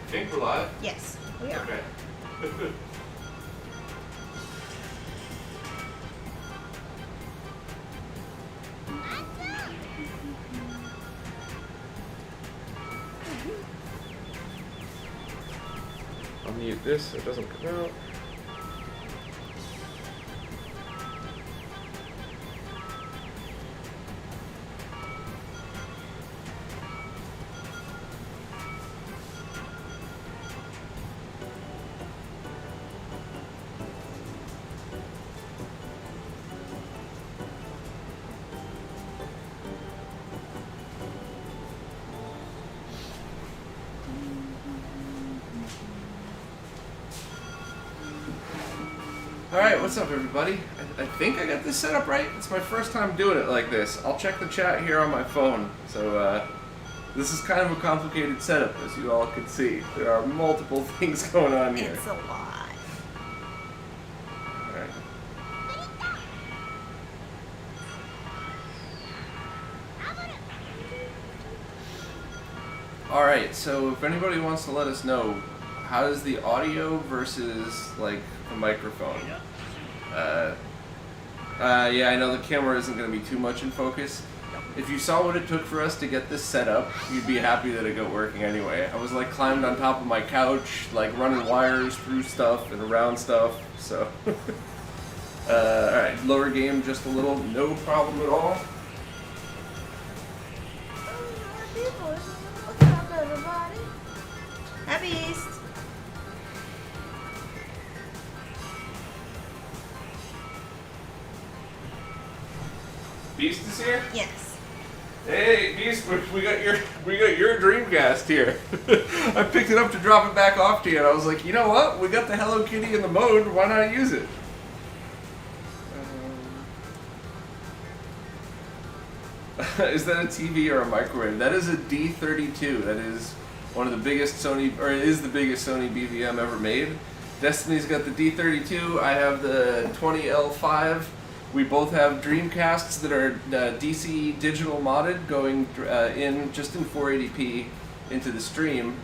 think we're live? Yes, we are. Okay. I'll mute this so it doesn't come out. Alright, what's up everybody? I think I got this set up right. It's my first time doing it like this. I'll check the chat here on my phone. So this is kind of a complicated setup, as you all can see. There are multiple things going on here. It's a lot. Alright. Alright, so if anybody wants to let us know, how is the audio versus like the microphone? Yeah, I know the camera isn't going to be too much in focus. If you saw what it took for us to get this set up, you'd be happy that it got working anyway. I was like climbed on top of my couch, like running wires through stuff and around stuff, so. Alright, lower game just a little, no problem at all. Happy East. Beast is here? Yes. Hey, Beast, we got your Dreamcast here. I picked it up to drop it back off to you, and I was like, you know what? We got the Hello Kitty in the mode. Why not use it? Is that a TV or a microwave? That is a D32. That is one of the biggest Sony, or it is the biggest Sony BVM ever made. Destiny's got the D32. I have the 20L5. We both have Dreamcasts that are DC digital modded, going in just in 480p into the stream.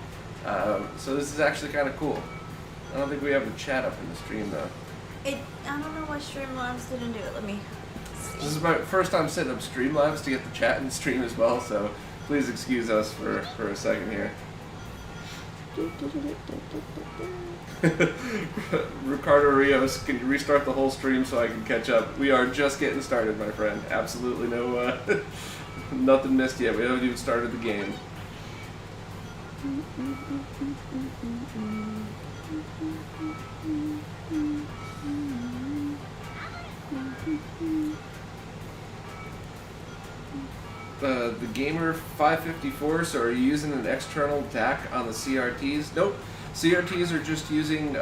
So this is actually kind of cool. I don't think we have the chat up in the stream though. I don't know why Streamlabs didn't do it. Let me see. This is my first time setting up Streamlabs to get the chat in the stream as well, so please excuse us for a second here. Ricardo Rios, can you restart the whole stream so I can catch up? We are just getting started, my friend. Absolutely no, nothing missed yet. We haven't even started the game. The Gamer 554, so are you using an external DAC on the CRTs? Nope. CRTs are just using,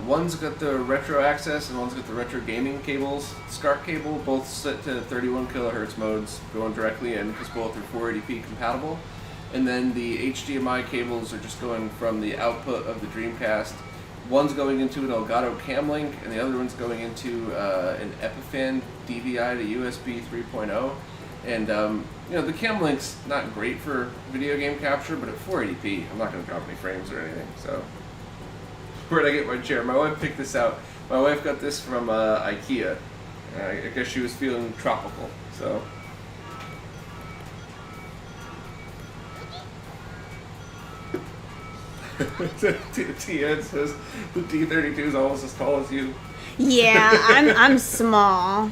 one's got the retro access and one's got the retro gaming cables, SCART cable, both set to 31 kilohertz modes going directly in because both are 480p compatible. And then the HDMI cables are just going from the output of the Dreamcast. One's going into an Elgato CamLink and the other one's going into an Epiphan DVI to USB 3.0. And, you know, the CamLink's not great for video game capture, but at 480p, I'm not going to drop any frames or anything, so. Where'd I get my chair? My wife picked this out. My wife got this from IKEA. I guess she was feeling tropical, so. Tian says the D32 is almost as tall as you. Yeah, I'm small.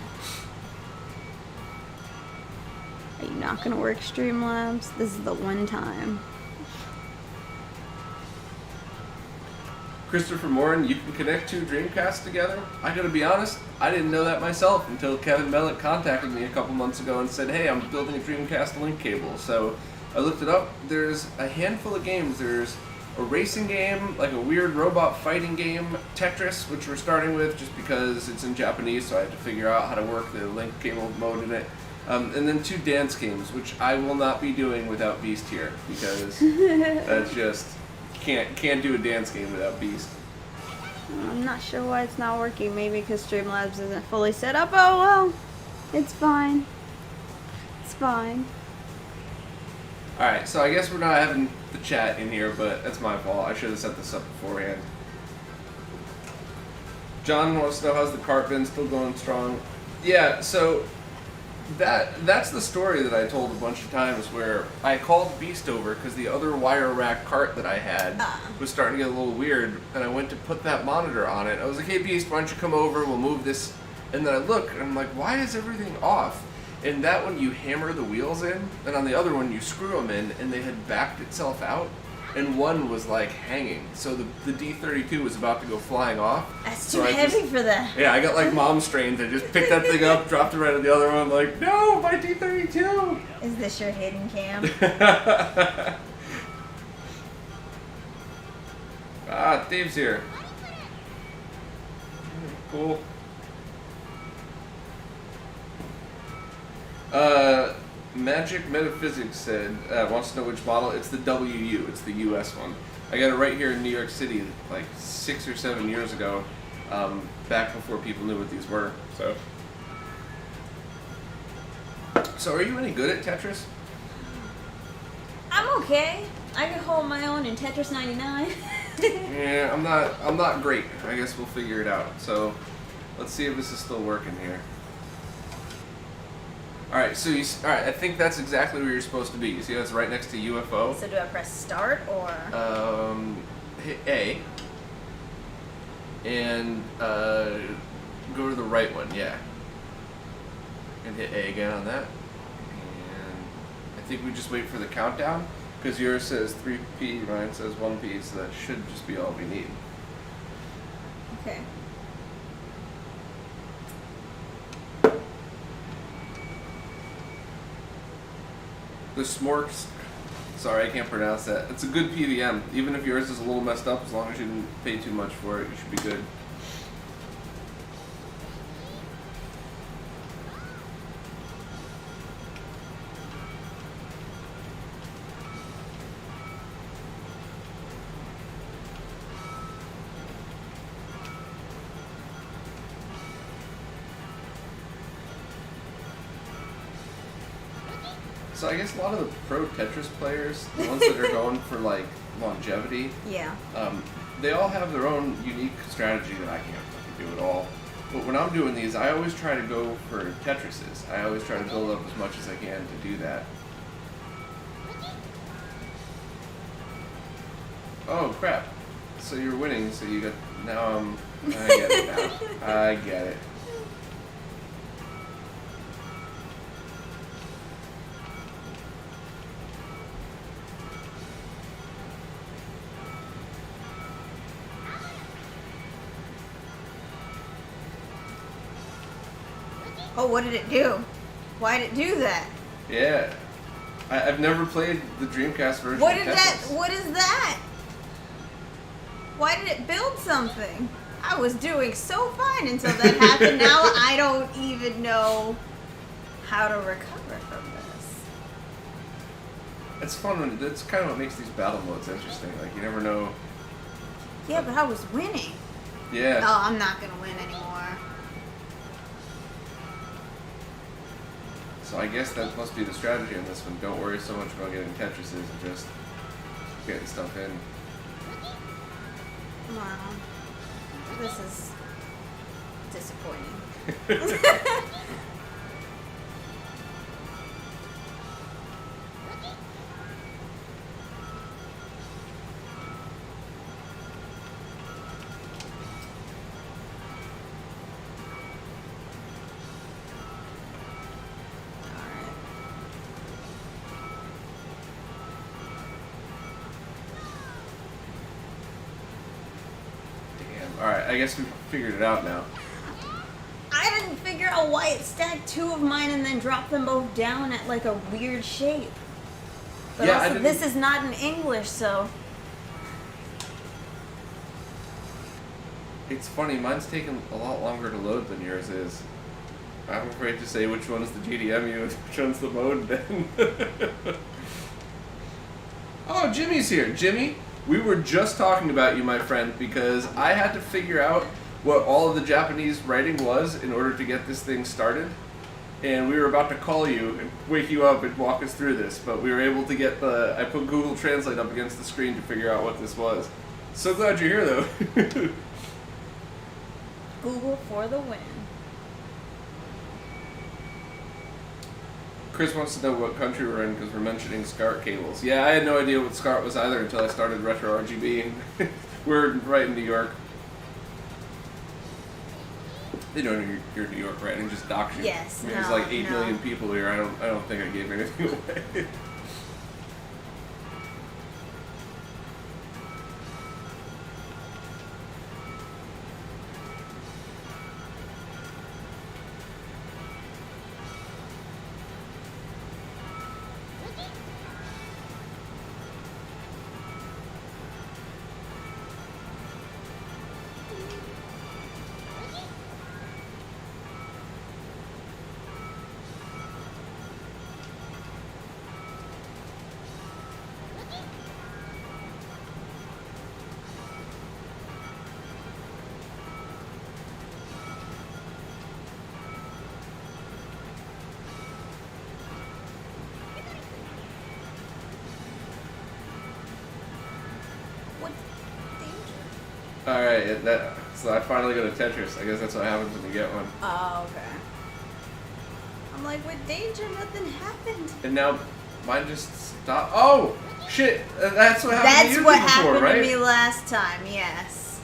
Are you not gonna work Streamlabs? This is the one time. Christopher Morin, you can connect two Dreamcasts together? I gotta be honest, I didn't know that myself until Kevin Mellott contacted me a couple months ago and said, hey, I'm building a Dreamcast link cable. So I looked it up. There's a handful of games. There's a racing game, like a weird robot fighting game, Tetris, which we're starting with just because it's in Japanese, so I had to figure out how to work the link cable mode in it. And then two dance games, which I will not be doing without Beast here, because that's just, can't do a dance game without Beast. I'm not sure why it's not working. Maybe because Streamlabs isn't fully set up. Oh well, it's fine. It's fine. Alright, so I guess we're not having the chat in here, but that's my fault. I should have set this up beforehand. John wants to know, how's the cart been? Still going strong? Yeah, so that's the story that I told a bunch of times, where I called Beast over because the other wire rack cart that I had was starting to get a little weird, and I went to put that monitor on it. I was like, hey Beast, why don't you come over, we'll move this. And then I look, and I'm like, why is everything off? And that one you hammer the wheels in, and on the other one you screw them in, and they had backed itself out, and one was like hanging. So the D32 was about to go flying off. That's too heavy for that. Yeah, I got like mom strains. I just picked that thing up, dropped it right at the other one, like, no, my D32! Is this your hidden cam? Ah, Dave's here. Cool. Magic Metaphysics said, wants to know which model. It's the WU, it's the US one. I got it right here in New York City like 6 or 7 years ago, back before people knew what these were. So are you any good at Tetris? I'm okay. I can hold my own in Tetris 99. Yeah, I'm not great. I guess we'll figure it out. So let's see if this is still working here. Alright, so alright, I think that's exactly where you're supposed to be. You see that's right next to UFO? So do I press start or? Hit A. And go to the right one, yeah. And hit A again on that. And I think we just wait for the countdown, because yours says 3P, mine says 1P, so that should just be all we need. Okay. The Smorks, sorry I can't pronounce that. It's a good PVM. Even if yours is a little messed up, as long as you didn't pay too much for it, you should be good. So I guess a lot of the pro Tetris players, the ones that are going for like longevity, Yeah. They all have their own unique strategy that I can't fucking do at all. But when I'm doing these, I always try to go for Tetrises. I always try to build up as much as I can to do that. Oh crap! So you're winning. So you got now. I get it now. I get it. Oh, what did it do? Why did it do that? Yeah. I've never played the Dreamcast version What of did Tetris. that? What is that? Why did it build something? I was doing so fine until that happened. Now I don't even know how to recover from this. It's fun when that's kind of what makes these battle modes interesting. Like you never know. Yeah, but I was winning. Yeah. Oh, I'm not gonna win anymore. So I guess that must be the strategy on this one. Don't worry so much about getting Tetrises and just getting stuff in. Wow. This is disappointing. Alright, I guess we figured it out now. I didn't figure out why it stacked two of mine and then dropped them both down at like a weird shape. But Yeah, also, this is not in English, so... It's funny, mine's taking a lot longer to load than yours is. I'm afraid to say which one's the GDMU and which one's the mode then. Oh, Jimmy's here. Jimmy, we were just talking about you, my friend, because I had to figure out what all of the Japanese writing was in order to get this thing started. and we were about to call you and wake you up and walk us through this, but we were able to get I put Google Translate up against the screen to figure out what this was. So glad you're here, though. Google for the win. Chris wants to know what country we're in because we're mentioning SCART cables. Yeah, I had no idea what SCART was either until I started RetroRGB, and we're right in New York. They know you're in New York, right? And just dox you. Yes. I mean, there's like 8 million people here. I don't think I gave anything away. Alright, so I finally got a Tetris. I guess that's what happens when you get one. Oh, okay. I'm like, with danger, nothing happened. And now mine just stopped. Oh! Shit! That's what happened to you That's what before, happened right? to me last time, yes.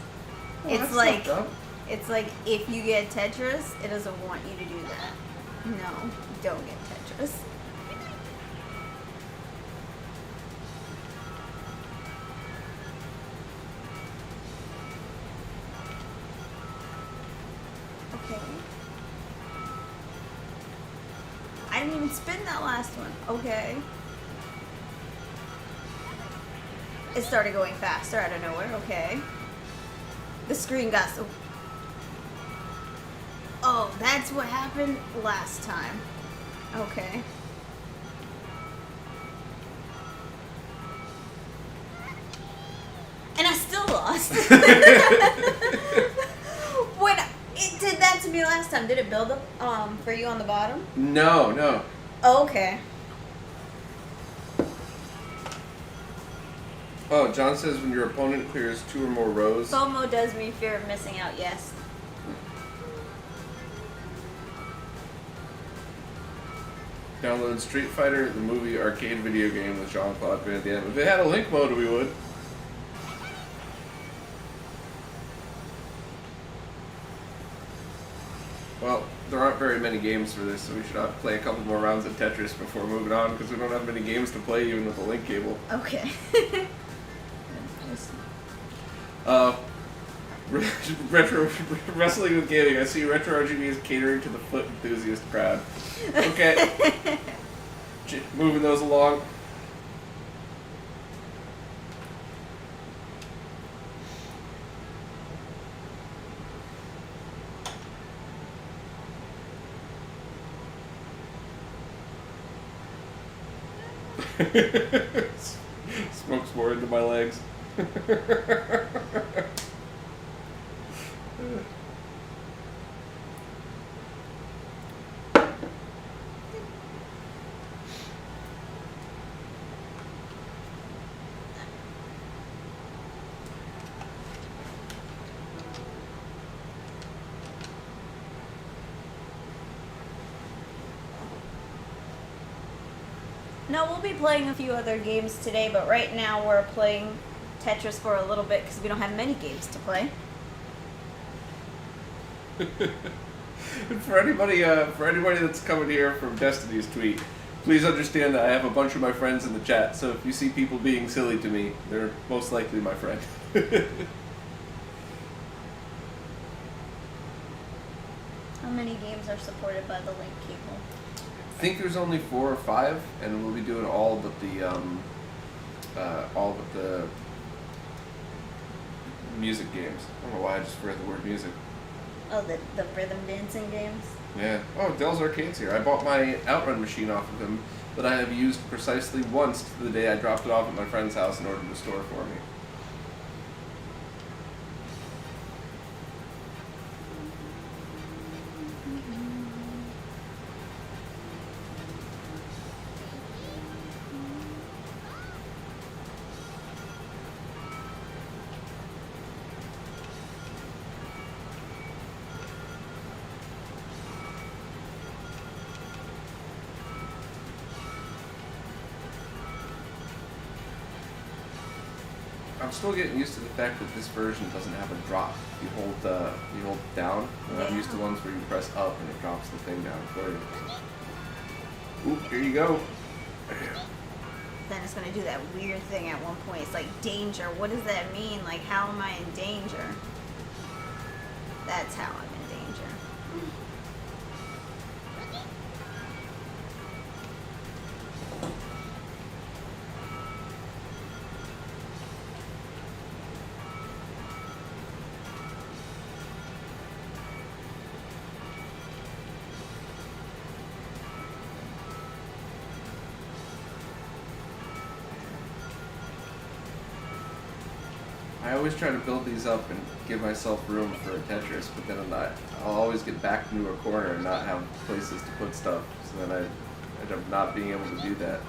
Oh, it's that's like, fucked up. it's like if you get Tetris, it doesn't want you to do that. No, don't get Tetris. Okay. I didn't even spin that last one. Okay. It started going faster out of nowhere. Okay. The screen got so... Oh, that's what happened last time. Okay. And I still lost. When it did that to me last time, did it build up for you on the bottom? No. Oh, okay. Oh, John says when your opponent clears 2 or more rows. FOMO does mean fear of missing out, yes. Download Street Fighter, the movie arcade video game with Jean-Claude Van Damme. If it had a link mode, we would. Well, there aren't very many games for this, so we should play a couple more rounds of Tetris before moving on, because we don't have many games to play even with a link cable. Okay. Retro Wrestling with Gaming. I see RetroRGB is catering to the foot enthusiast crowd. Okay. Moving those along. Smoke's more into my legs. No, we'll be playing a few other games today, but right now we're playing Tetris for a little bit because we don't have many games to play. For anybody that's coming here from Destiny's tweet, please understand that I have a bunch of my friends in the chat, so if you see people being silly to me, they're most likely my friend. How many games are supported by the link cable? I think there's only 4 or 5, and we'll be doing all but the music games. I don't know why I just read the word music. Oh, the rhythm dancing games? Yeah. Oh, Dell's Arcade's here. I bought my Outrun machine off of him that I have used precisely once the day I dropped it off at my friend's house in order to store for me. I'm still getting used to the fact that this version doesn't have a drop. You hold down, and I'm used to ones where you press up and it drops the thing down for you. Oop, here you go. Then it's gonna do that weird thing at one point. It's like danger. What does that mean? Like, how am I in danger? That's how I'm in danger. I always try to build these up and give myself room for a Tetris, but then I'll always get backed into a corner and not have places to put stuff, so then I end up not being able to do that.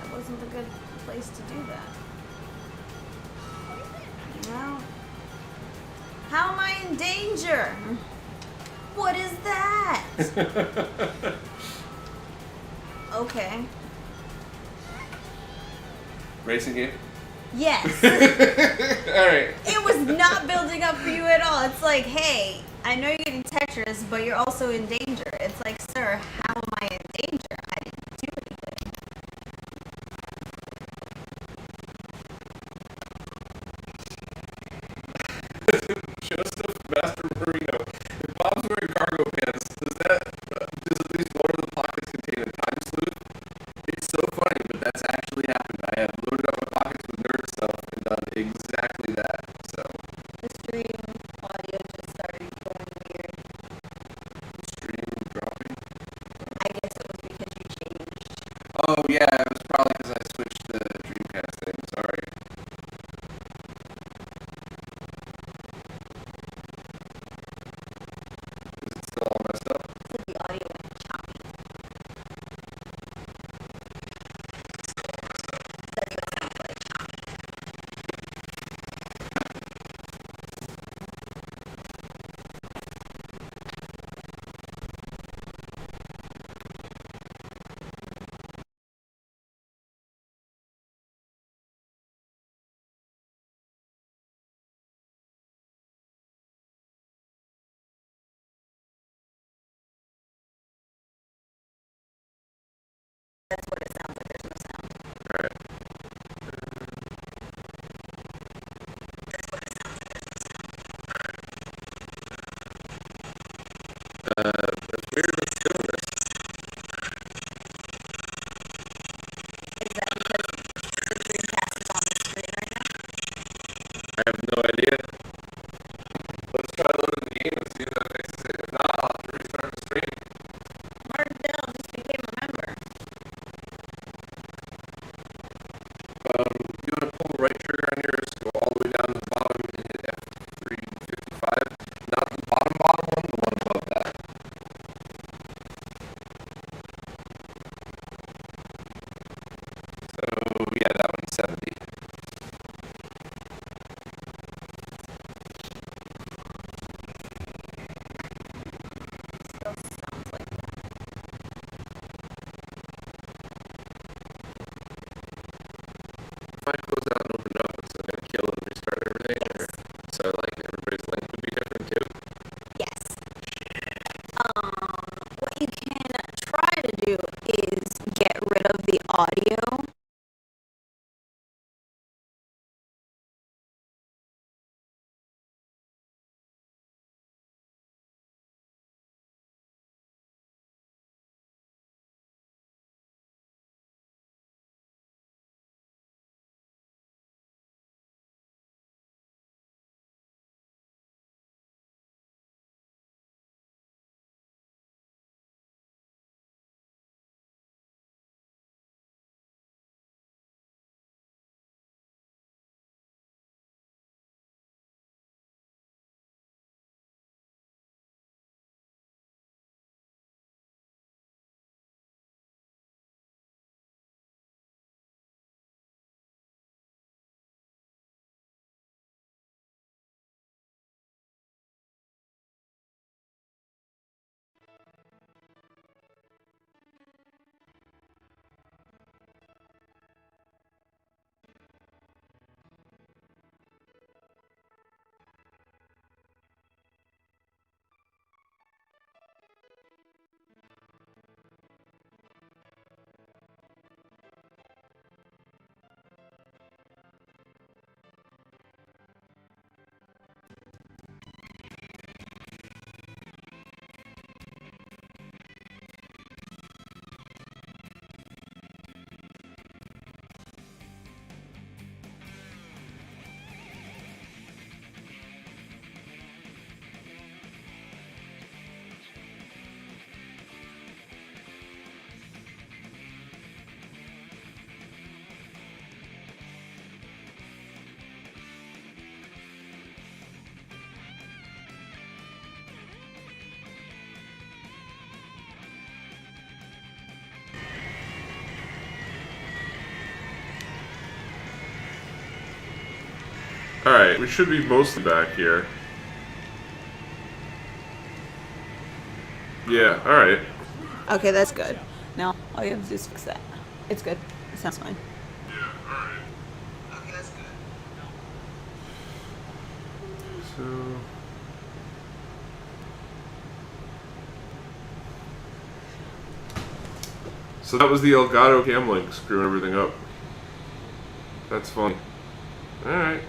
That wasn't a good place to do that. Well, how am I in danger? What is that? Okay. Racing game? Yes. Alright. It was not building up for you at all. It's like, hey, I know you're getting Tetris, but you're also in danger. It's like, sir, how am I in danger? I didn't do anything. Joseph Master Marino. If Bob's wearing cargo pants, does at least one of the pockets contain a time sleuth? It's so funny, but that's actually happened. I have loaded up my pockets with nerd stuff and done exactly that. So The stream audio just started going weird. stream dropping. I guess it was because you changed. Oh yeah, it was probably because I switched the Dreamcast thing. Sorry. Is it still all messed up? So the audio went choppy. That's what it sounds like. That's what it sounds like. There's no sound. Alright. That's what it sounds like. There's no sound. That's weird that's doing this. Is that because the Dreamcast is on the screen right now? I have no idea. Let's try loading the game and see if that fixes it. If not, I'll have to restart the stream. Martin Bell just became a member. You want to pull the right trigger on yours, go all the way down to the bottom and hit F355. Not the bottom one, the one above that. So, yeah, that one's 70. Still sounds like that. If I close out and open up, it's going to kill and restart everything? Yes. Or, so, like, everybody's link would be different too? Yes. What you can try to do is get rid of the audio Alright, we should be mostly back here. Yeah, alright. Okay, that's good. Now, all you have to do is fix that. It's good. It sounds fine. Yeah, alright. Okay, that's good. So that was the Elgato CamLink screwing everything up. That's funny. Alright.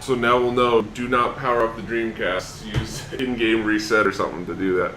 So now we'll know, do not power up the Dreamcast. Use in-game reset or something to do that.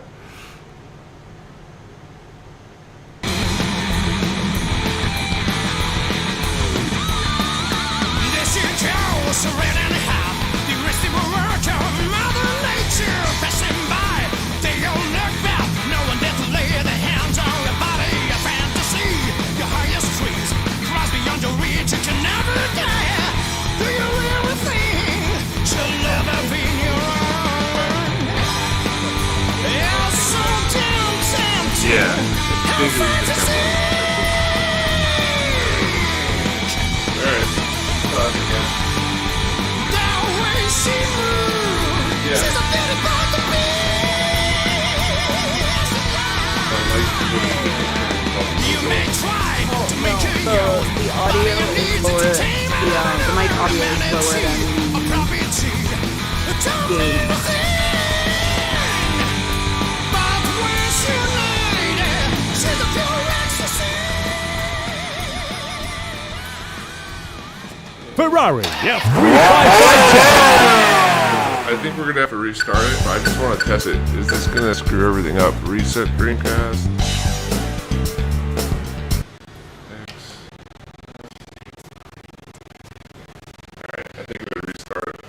Yeah. So the audio is lower, the mic audio is lower than the game. Ferrari F355 I think we're gonna have to restart it, but I just want to test it. Is this gonna screw everything up? Reset Dreamcast. Alright, I think we're gonna restart it.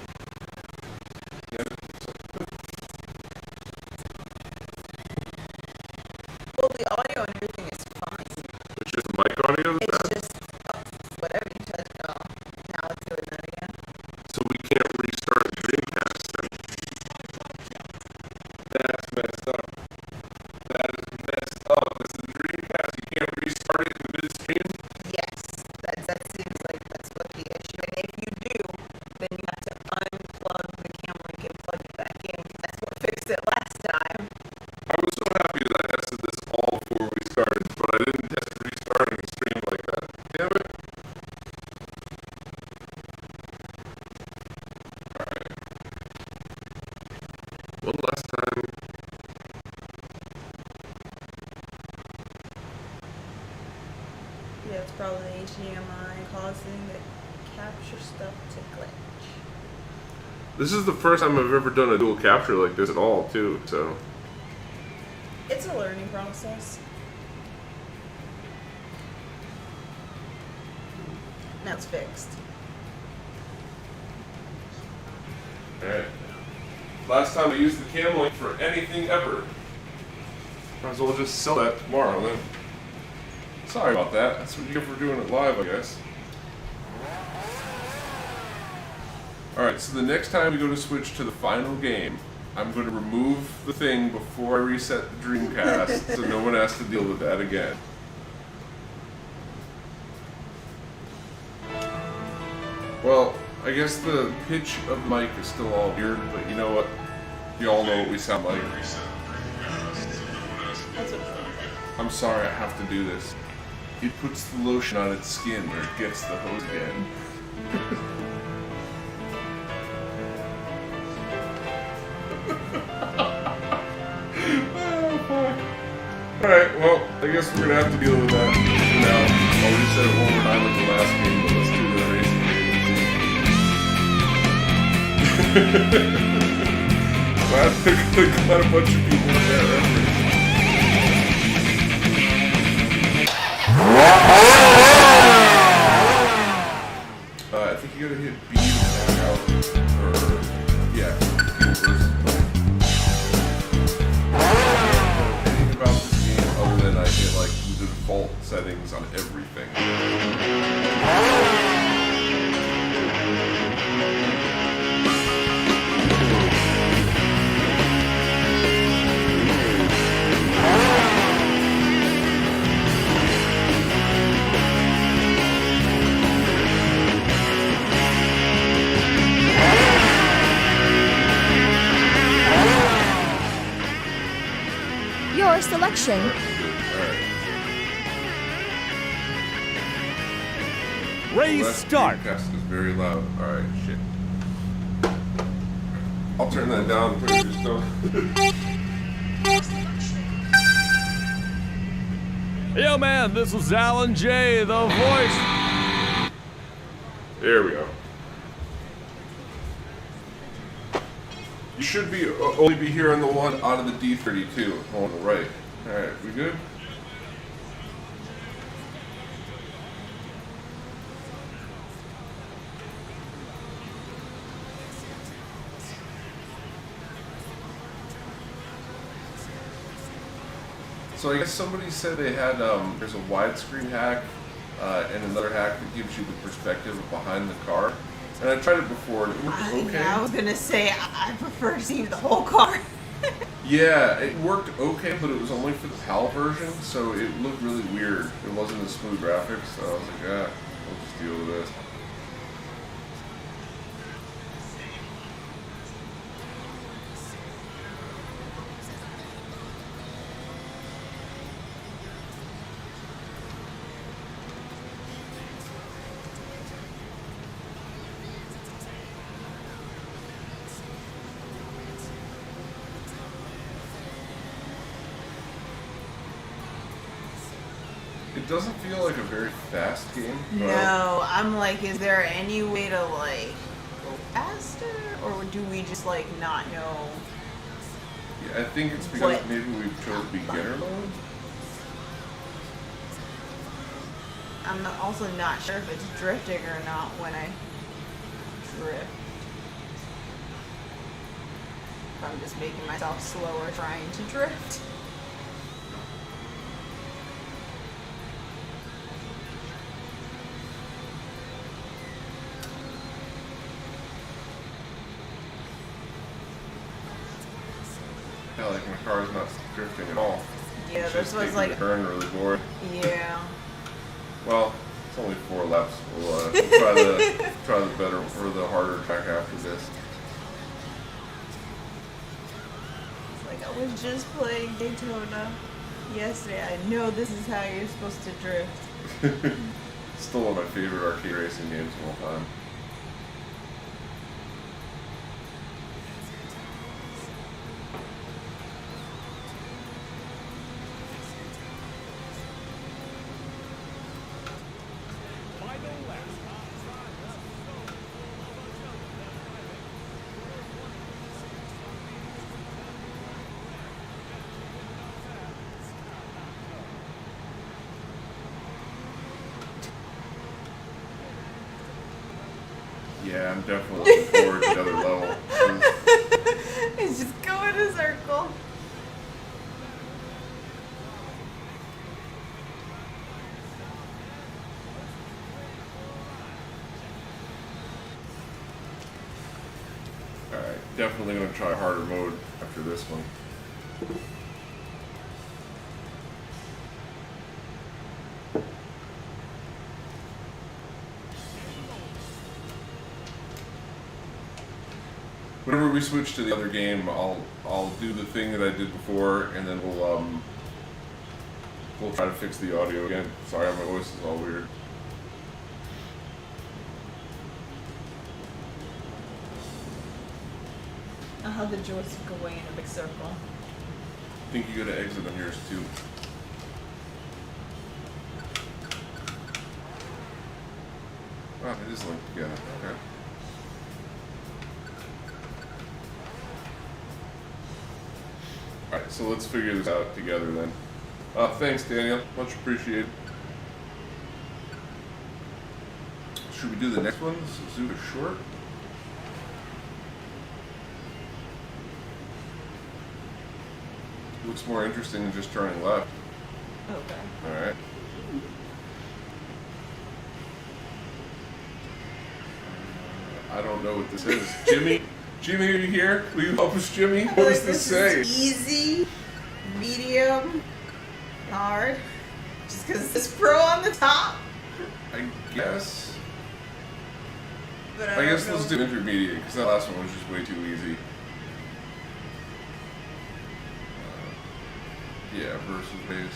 Well, the audio and everything is fine. It's just mic audio that's bad? It's just whatever you touch. Now it's doing that again. So we can't restart the Dreamcast then. That's messed up. That is messed up. It's the Dreamcast. You can't restart it in the midstream? Yes, that seems like that's what the issue. And if you do, then you have to unplug the CamLink and plug it back in. That's what fixed it last time. I was so happy that I tested this all before we started, but I didn't test restarting the stream like that. Damn it. Alright. One last time. Yeah, it's probably the HDMI causing the capture stuff to glitch. This is the first time I've ever done a dual capture like this at all, too, so. It's a learning process. Now it's fixed. Alright. Last time I used the CamLink for anything ever. Might as well just sell that tomorrow then. Sorry about that. That's what you get for doing it live, I guess. Alright, so the next time we go to switch to the final game, I'm going to remove the thing before I reset the Dreamcast so no one has to deal with that again. Well, I guess the pitch of the mic is still all weird, but you know what? You all know what we sound like. I'm sorry I have to do this. It puts the lotion on its skin where it gets the hose again. Oh, fuck. Alright, well, I guess we're gonna have to deal with that for now. I'll reset it one more time like the last game, but let's do the racing game and see. Glad a bunch of people in that reference. I think you gotta hit B to back out. Or, yeah, people versus play. Anything about this game other than I hit like the default settings on everything. Car selection. Alright. Race That start. Dreamcast is very loud. Alright, shit. I'll turn that down. Please just don't. Yo, man, this is Alan J, the voice. There we go. You should be only be hearing the one out of the D32 on the right. Alright, we good? So I guess somebody said they had, there's a widescreen hack and another hack that gives you the perspective of behind the car. And I tried it before and it looked okay. I was gonna say I prefer to see the whole car. Yeah, it worked okay, but it was only for the PAL version, so it looked really weird. It wasn't as smooth graphics, so I was like, we'll just deal with this. It doesn't feel like a very fast game. No, I'm like, is there any way to like go faster, or do we just like not know? Yeah, I think it's because What? maybe we chose beginner mode. I'm also not sure if it's drifting or not when I drift. If I'm just making myself slower trying to drift. Yeah, like my car's not drifting at all. Yeah, It's this just was taking like, the turn really bored. yeah. Well, it's only 4 laps. We'll try the better or the harder track after this. Like I was just playing Daytona yesterday. I know this is how you're supposed to drift. Still one of my favorite arcade racing games of all time. Yeah, I'm definitely looking forward to the other level. It's just go in a circle. Alright, definitely going to try harder mode after this one. Whenever we switch to the other game, I'll do the thing that I did before, and then we'll try to fix the audio again. Sorry, my voice is all weird. I'll have the joystick away in a big circle. I think you got to exit on yours too. Wow, it is linked together. Okay. Alright, so let's figure this out together then. Thanks, Daniel. Much appreciated. Should we do the next one? Zoom short? Looks more interesting than just turning left. Okay. Alright. I don't know what this is. Jimmy? Jimmy, are you here? Will you help us, Jimmy? What does this say? Is easy, medium, hard. Just because it says pro on the top. I guess. But I don't guess know. let's do intermediate, because that last one was just way too easy. Yeah, versus base.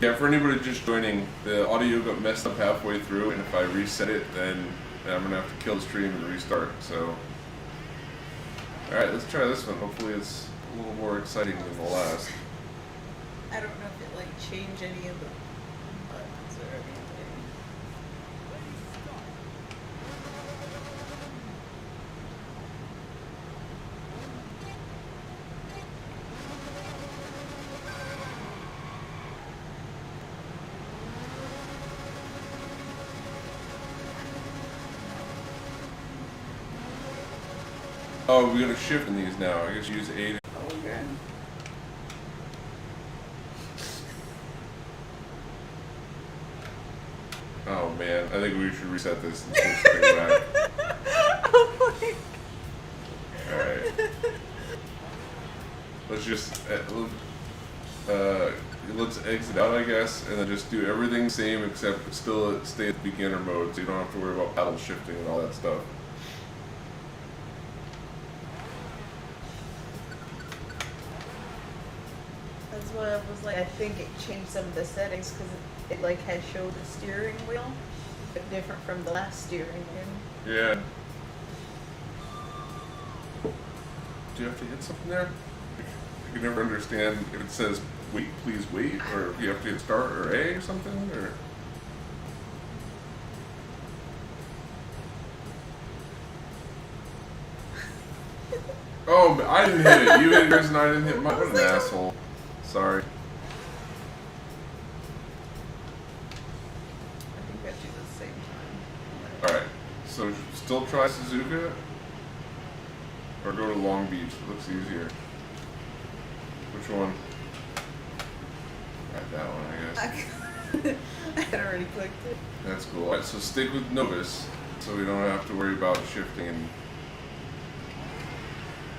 Yeah, for anybody just joining, the audio got messed up halfway through, and if I reset it, then I'm gonna have to kill the stream and restart. So, all right, let's try this one. Hopefully, it's a little more exciting than the last. I don't know if it like changed any of the buttons or anything. Oh, we got a shift in these now. I guess use 8. Okay. Oh man, I think we should reset this and switch things back. Oh my Alright. Let's just, let's exit out, I guess, and then just do everything the same except still stay at beginner mode so you don't have to worry about paddle shifting and all that stuff. That's why I was like, I think it changed some of the settings because it like had showed the steering wheel, but different from the last steering wheel. Yeah. Do you have to hit something there? I can never understand if it says wait, please wait, or if you have to hit start or A or something, or... Oh, I didn't hit it. You hit yours and I didn't hit mine. What an asshole. Sorry. I think I do the same time. Alright, so still try Suzuka? Or go to Long Beach, it looks easier. Which one? Right, that one, I guess. I had already clicked it. That's cool. Alright, so stick with Novus, so we don't have to worry about shifting. And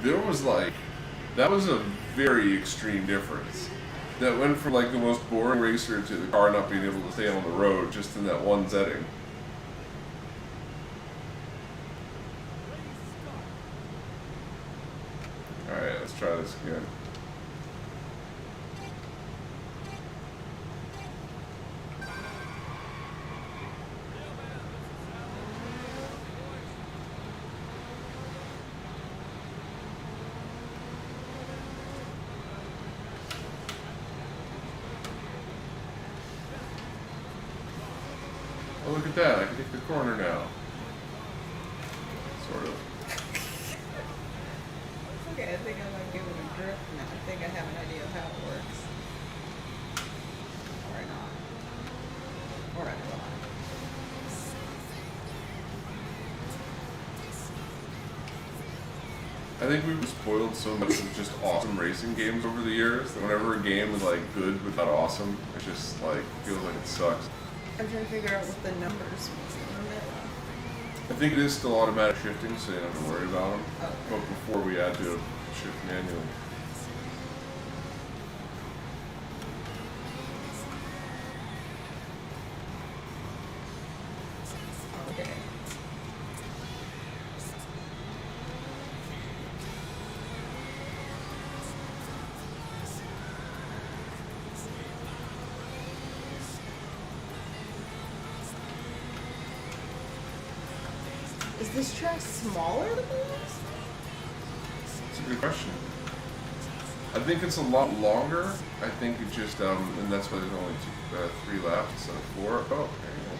there was like, that was a very extreme difference. That went from like the most boring racer to the car not being able to stay on the road just in that one setting. Alright, let's try this again. Oh, look at that. I can take the corner now. Sort of. Okay, I think I might be able to drift now. I think I have an idea of how it works. Or not. Or I will. I think we were spoiled so much with just awesome racing games over the years that whenever a game is like good but not awesome, it just like feels like it sucks. I'm trying to figure out what the numbers mean. I think it is still automatic shifting, so you don't have to worry about them. Oh. But before we had to shift manually. Okay. Is this track smaller than the last? It's a good question. I think it's a lot longer. I think it just, and that's why there's only 3 laps instead of 4. Oh, there you go.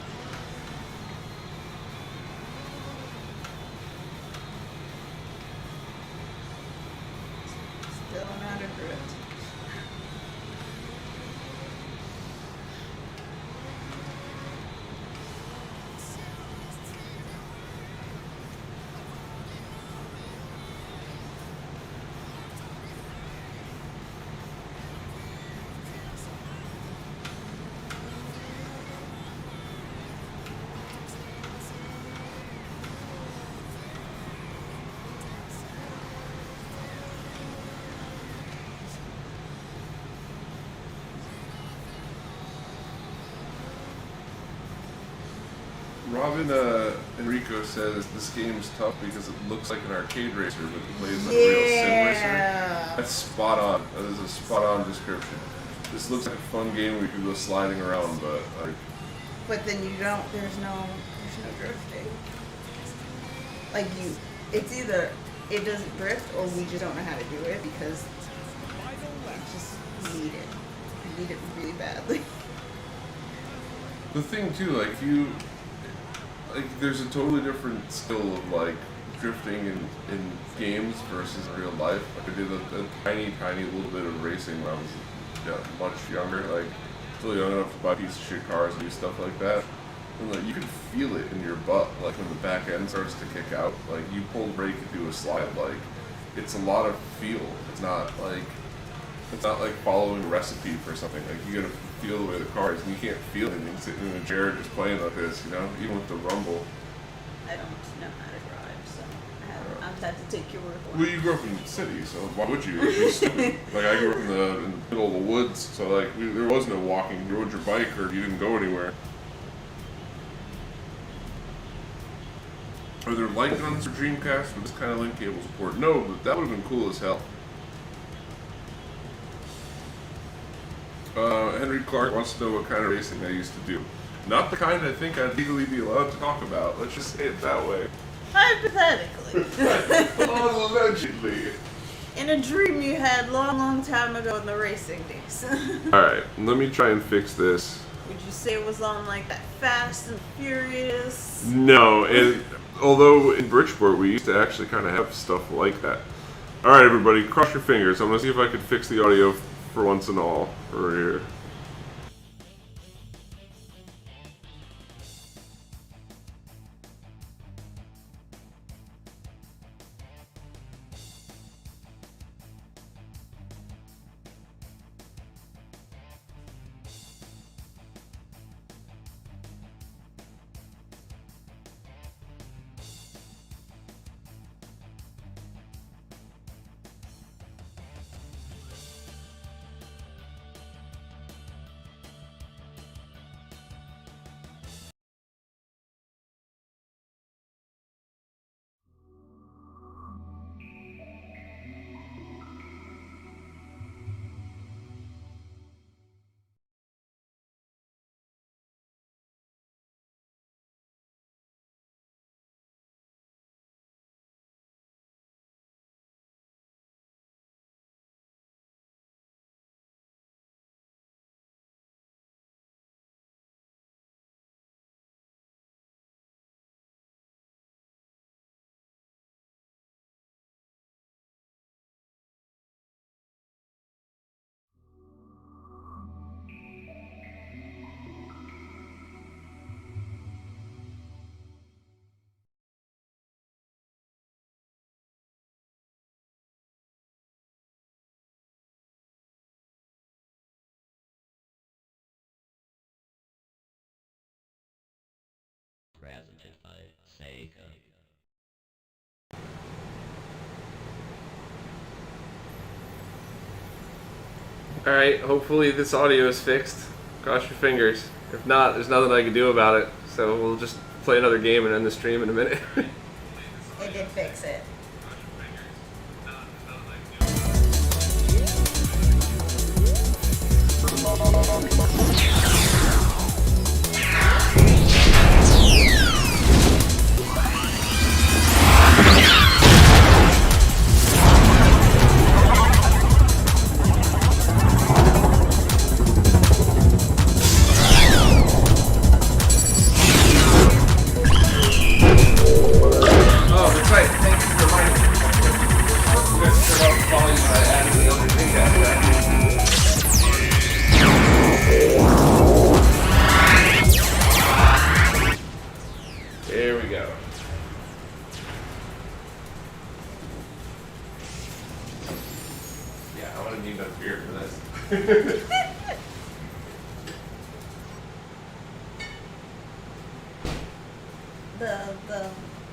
Still not a drift. Robin Enrico says this game is tough because it looks like an arcade racer, but it plays like a real sim racer. That's spot on. That is a spot on description. This looks like a fun game where you can go sliding around, but like. But then you don't. There's no drifting. Like it's either it doesn't drift or we just don't know how to do it because we just need it. We need it really badly. The thing too, like there's a totally different skill of like drifting in games versus real life. Like I did a tiny little bit of racing when I was much younger, like still young enough to buy piece of shit cars and do stuff like that. And like you can feel it in your butt, like when the back end starts to kick out. Like you pull brake and do a slide, like it's a lot of feel. It's not like following a recipe for something. Like you gotta feel the way the car is, and you can't feel anything sitting in a chair just playing like this, you know, even with the rumble. I don't know how to drive, so I'll have to take your word for it. Well, you grew up in the city, so why would you? It'd be stupid. Like I grew up in the middle of the woods, so like there was no walking. You rode your bike or you didn't go anywhere. Are there light guns for Dreamcast with this kind of link cable support? No, but that would have been cool as hell. Henry Clark wants to know what kind of racing I used to do. Not the kind I think I'd legally be allowed to talk about. Let's just say it that way. Hypothetically. Oh, allegedly. In a dream you had long time ago in the racing days. Alright, let me try and fix this. Would you say it was on like that Fast and Furious? No, and although in Bridgeport we used to actually kind of have stuff like that. Alright everybody, cross your fingers. I'm going to see if I can fix the audio for once and all over here. Presented by Sega. Alright, hopefully this audio is fixed. Cross your fingers. If not, there's nothing I can do about it. So we'll just play another game and end the stream in a minute. It did fix it. There we go. Yeah, I'm gonna need another beer for this.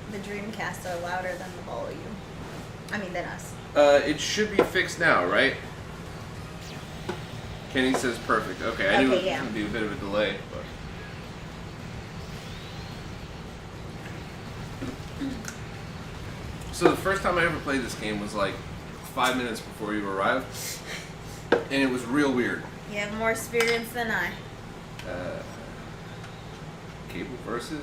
The Dreamcast are louder than the volume. I mean, than us. It should be fixed now, right? Kenny says perfect. Okay, I knew it was yeah. gonna be a bit of a delay, but So the first time I ever played this game was like 5 minutes before you arrived, and it was real weird. You have more experience than I. Cable versus.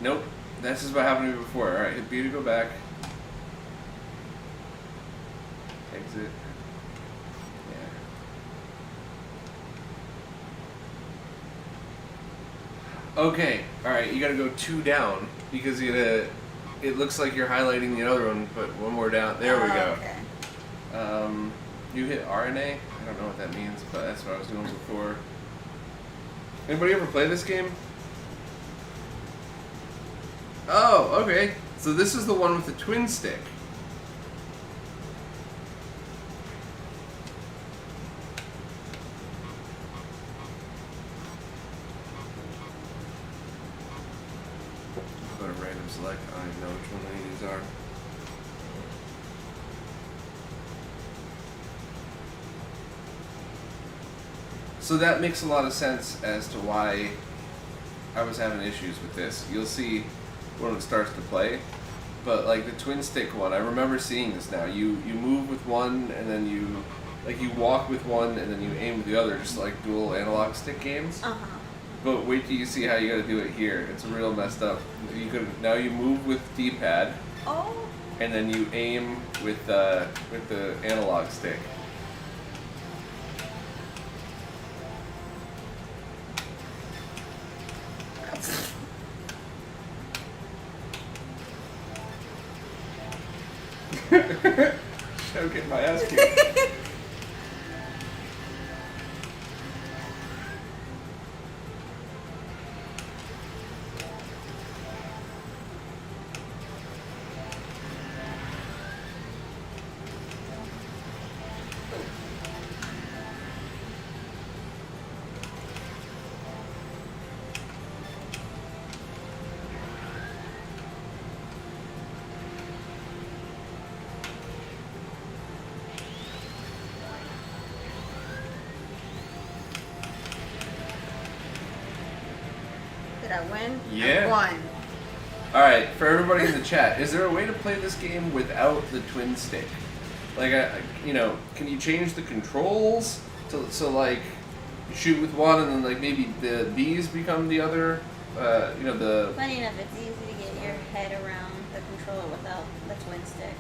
Nope, that's just what happened to me before. All right, hit B to go back. Exit. Yeah. Okay, all right, you gotta go 2 down because you gotta. It looks like you're highlighting the other one, but 1 more down. There we go. Okay. You hit RNA. I don't know what that means, but that's what I was doing before. Anybody ever play this game? Oh, okay. So this is the one with the twin stick. I'll go to random select. I don't even know which one any of these are. So that makes a lot of sense as to why I was having issues with this. You'll see when it starts to play, but like the twin stick one, I remember seeing this now. You move with one and then you walk with one and then you aim with the other, just like dual analog stick games. Uh-huh. But wait till you see how you gotta do it here. It's real messed up. Now you move with D-pad Oh. and then you aim with the analog stick. I'm getting my ass kicked. Did I win? Yeah. I won. Alright, for everybody in the chat, is there a way to play this game without the twin stick? Like, can you change the controls so like, you shoot with one and then like maybe the B's become the other? The... Funny enough, it's easy to get your head around the controller without the twin stick.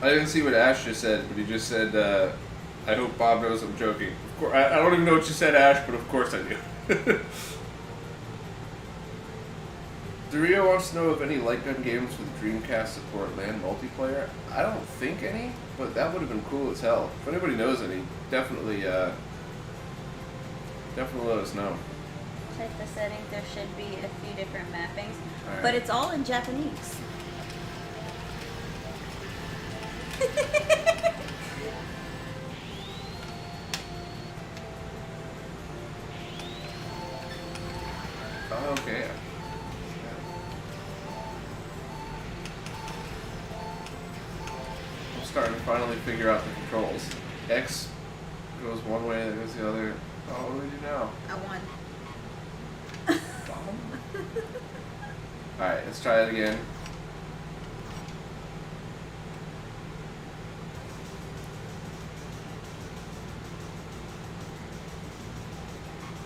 I didn't see what Ash just said, but he just said, I hope Bob knows I'm joking. Of course, I don't even know what you said, Ash, but of course I do. Dario wants to know if any light gun games with Dreamcast support LAN multiplayer. I don't think any, but that would have been cool as hell. If anybody knows any, definitely let us know. Check the settings. There should be a few different mappings, Alright. but it's all in Japanese. Oh, okay. I'm starting to finally figure out the controls. X goes one way, that goes the other. Oh, what do we do now? I won. Alright, let's try it again.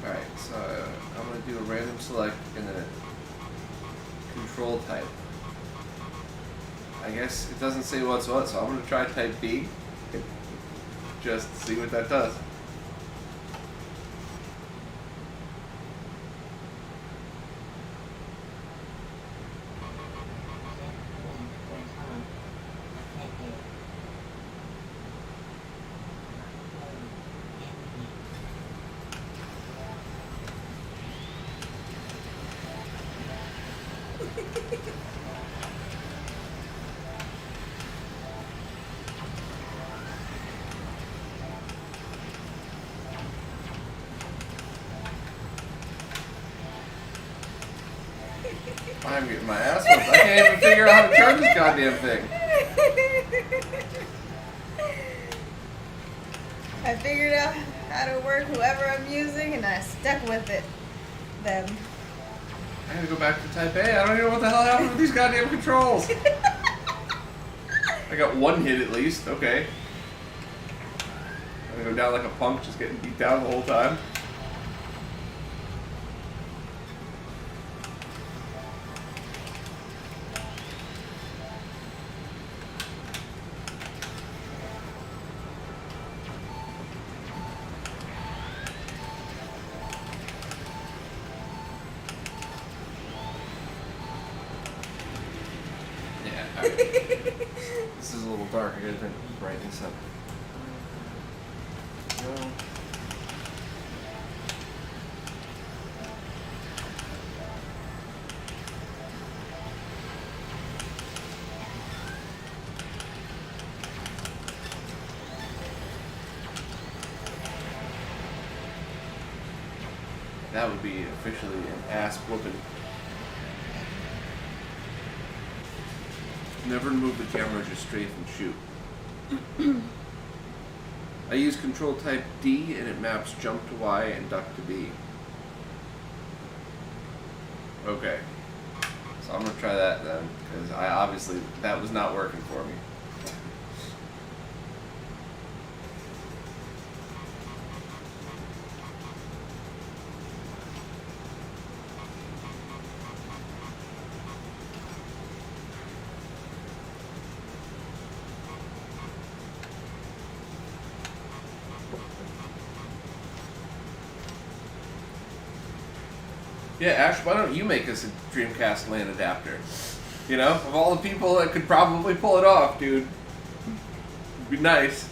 Alright, so I'm going to do a random select and then a control type. I guess it doesn't say what's what, so I'm going to try type B. Just see what that does. I'm getting my ass whooped. I can't even figure out how to turn this goddamn thing. I figured out how to work whoever I'm using, and I stuck with it. Them. I gotta go back to Type A. I don't even know what the hell happened with these goddamn controls. I got one hit at least. Okay. I'm gonna go down like a punk, just getting beat down the whole time. This is a little dark. I gotta turn the brightness up. No. That would be officially an ass whooping. Never move the camera, just strafe and shoot. I use control type D and it maps jump to Y and duck to B. Okay. So I'm gonna try that then, because I obviously, that was not working for me. Yeah, Ash, why don't you make us a Dreamcast LAN adapter? You know, of all the people that could probably pull it off, dude. It'd be nice.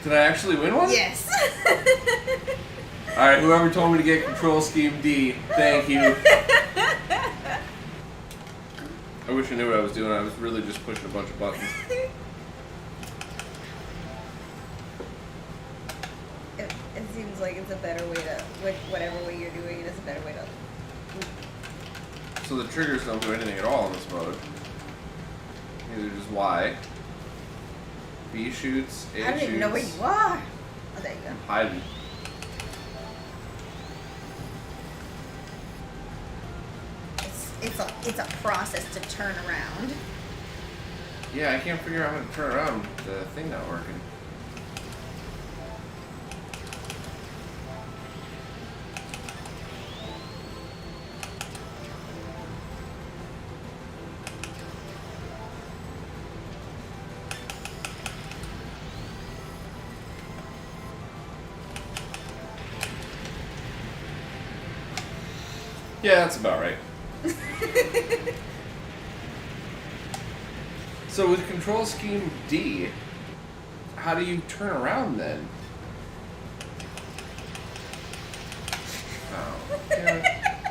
Did I actually win one? Yes. Alright, whoever told me to get control scheme D, thank you. I wish I knew what I was doing. I was really just pushing a bunch of buttons. It seems like it's a better way to, with whatever way you're doing it, it's a better way to. So the triggers don't do anything at all in this mode. Neither does Y. B shoots, A shoots. I don't even know where you are. Oh, there you go. I'm hiding. It's a process to turn around. Yeah, I can't figure out how to turn around with the thing not working. Yeah, that's about right. So with control scheme D, how do you turn around then? Oh, yeah.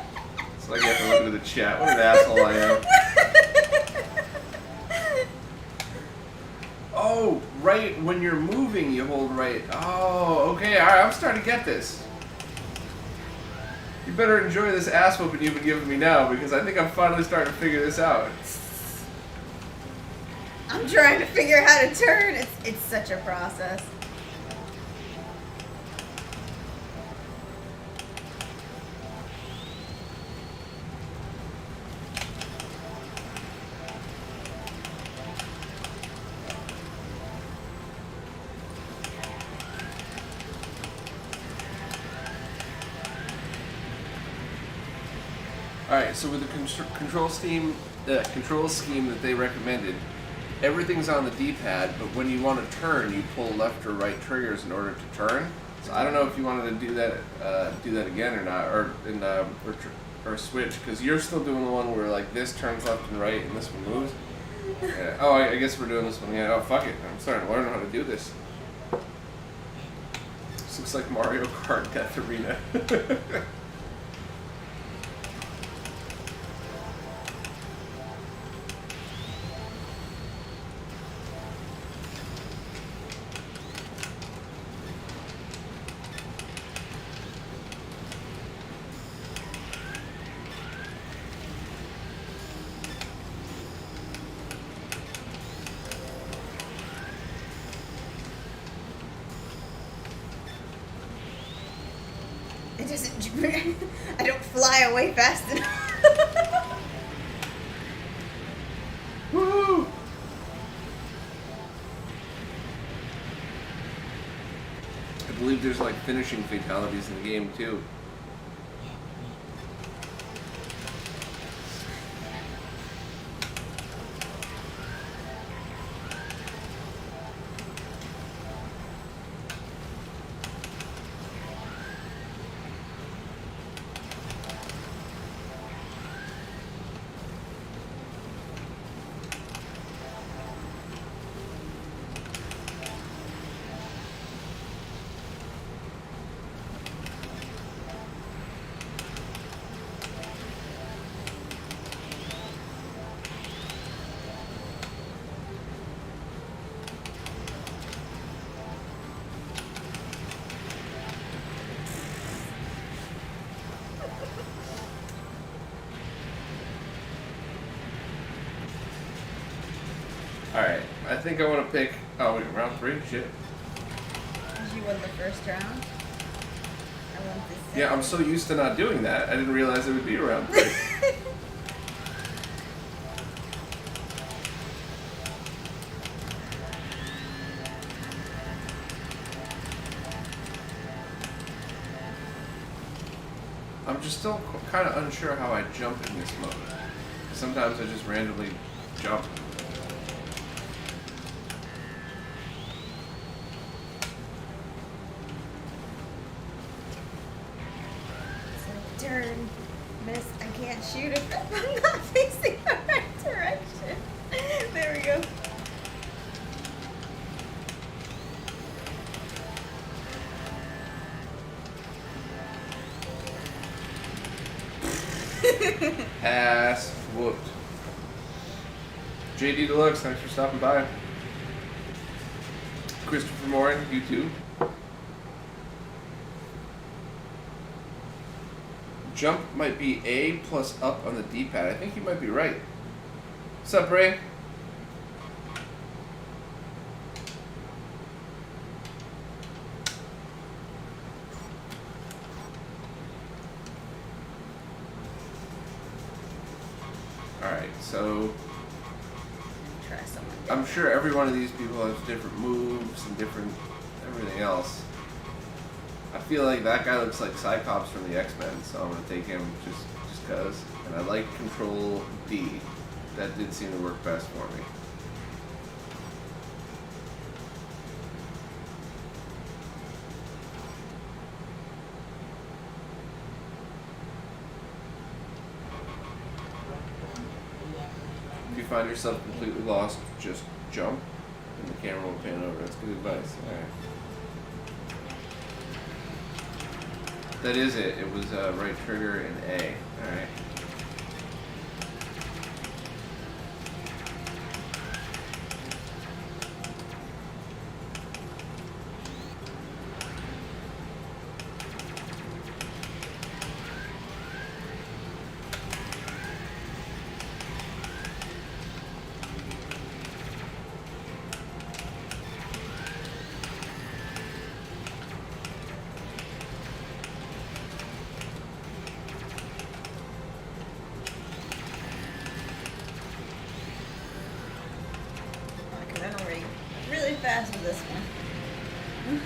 It's like you have to look into the chat. What an asshole I am. Oh, right, when you're moving you hold right. Oh, okay, alright, I'm starting to get this. You better enjoy this ass whooping you've been giving me now, because I think I'm finally starting to figure this out. I'm trying to figure out how to turn. It's such a process. Alright, so with the control scheme that they recommended, everything's on the D-pad, but when you want to turn, you pull left or right triggers in order to turn. So I don't know if you wanted to do that again or not, or switch, because you're still doing the one where like this turns left and right and this one moves. Yeah. Oh, I guess we're doing this one. Yeah. Oh, fuck it. I'm starting to learn how to do this. This looks like Mario Kart Death Arena. It doesn't. I don't fly away fast enough. Woo! I believe there's like finishing fatalities in the game too. Alright, I think I want to pick... Oh, wait, round 3? Shit. You won the first round. I won the second. Yeah, I'm so used to not doing that. I didn't realize it would be round 3. I'm just still kind of unsure how I jump in this mode. Sometimes I just randomly jump. Turn, miss. I can't shoot if I'm not facing the right direction. There we go. Ass whooped. JD Deluxe, thanks for stopping by. Christopher Morin, YouTube. Jump might be A plus up on the D-pad. I think you might be right. What's up, Ray? Alright, so Try someone. I'm sure every one of these people has different moves and different everything else. I feel like that guy looks like Cyclops from the X-Men, so I'm gonna take him just cause. And I like Control D. That did seem to work best for me. If you find yourself completely lost, just jump and the camera will pan over. That's good advice. Alright. That is it. It was right trigger and A. Alright. Really fast with this one.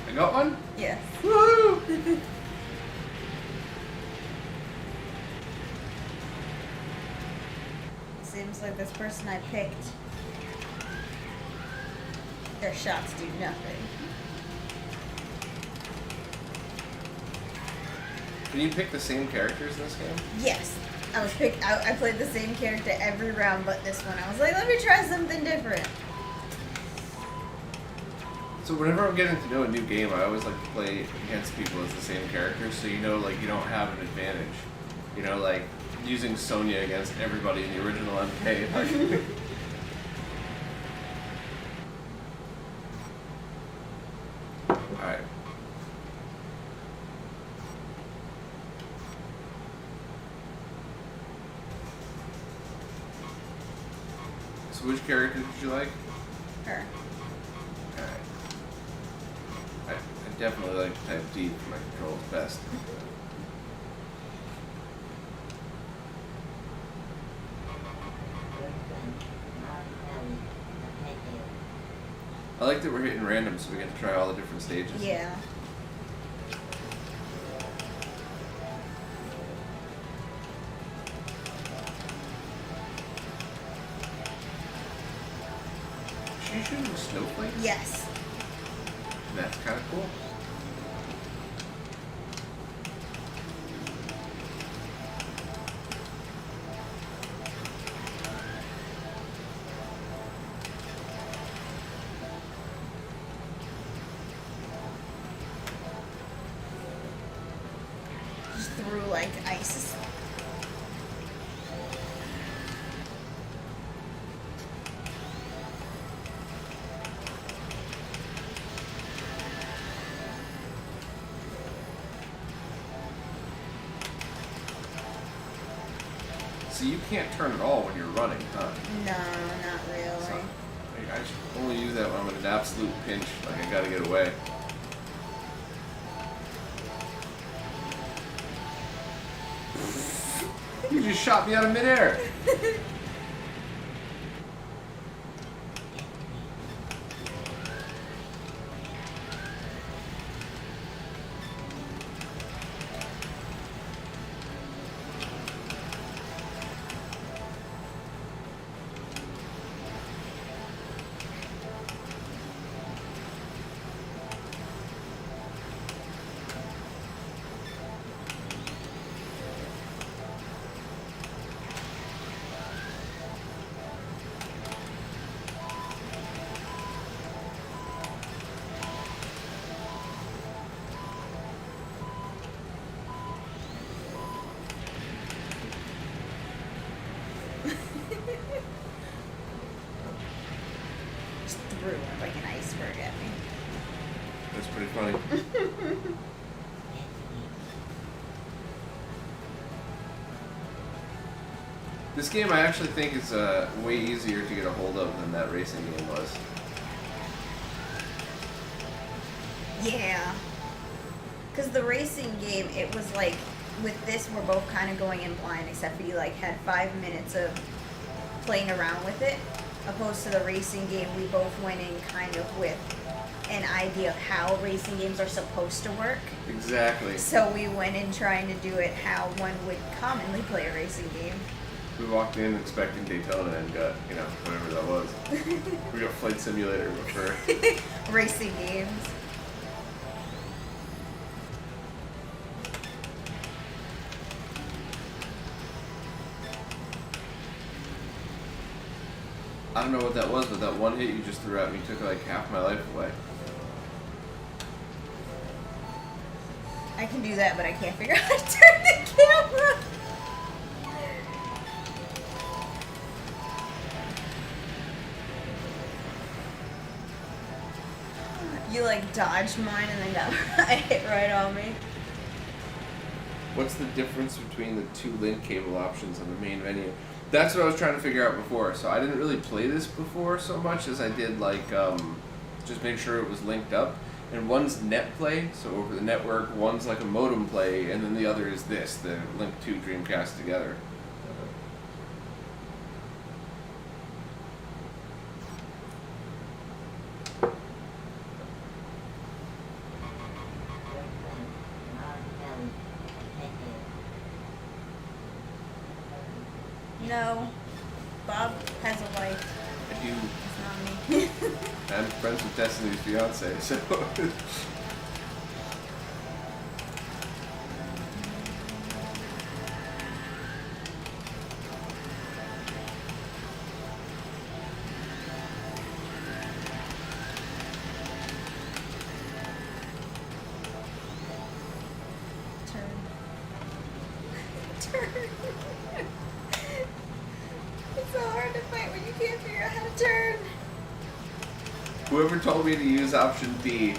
I got one? Yes. Woo! See, seems like this person I picked, their shots do nothing. Can you pick the same characters in this game? Yes. I played the same character every round but this one. I was like, let me try something different. So whenever I'm getting to know a new game, I always like to play against people as the same character, so you know, like, you don't have an advantage. You know, like, using Sonya against everybody in the original MK. Like, alright. So which character did you like? Her. Alright. I definitely like to type D for my controls best. I like that we're hitting random so we get to try all the different stages. Yeah. Is she shooting snowflakes? Yes. That's kind of cool. Just threw like ice. So you can't turn it all when you're running, huh? No, not really. So, like, I should only use that when I'm in an absolute pinch, like I gotta get away. You just shot me out of midair! Just threw like an iceberg at me. That's pretty funny. This game I actually think is way easier to get a hold of than that racing game was. Yeah. Because the racing game, it was like, with this, we're both kind of going in blind, except for you like had 5 minutes of playing around with it. Opposed to the racing game, we both went in kind of with an idea of how racing games are supposed to work. Exactly. So we went in trying to do it how one would commonly play a racing game. We walked in expecting Daytona and got, you know, whatever that was. We got Flight Simulator for Racing games. I don't know what that was, but that one hit you just threw at me took like half my life away. I can do that, but I can't figure out how to turn the camera. You like dodged mine and then got hit right on me. What's the difference between the two link cable options on the main menu? That's what I was trying to figure out before. So I didn't really play this before so much as I did like just make sure it was linked up. And one's net play, so over the network. One's like a modem play, and then the other is this, the link to Dreamcast together. No. Bob has a wife. I do. It's not me. I'm friends with Destiny's fiance, so. Turn. It's so hard to fight when you can't figure out how to turn. Whoever told me to use option B,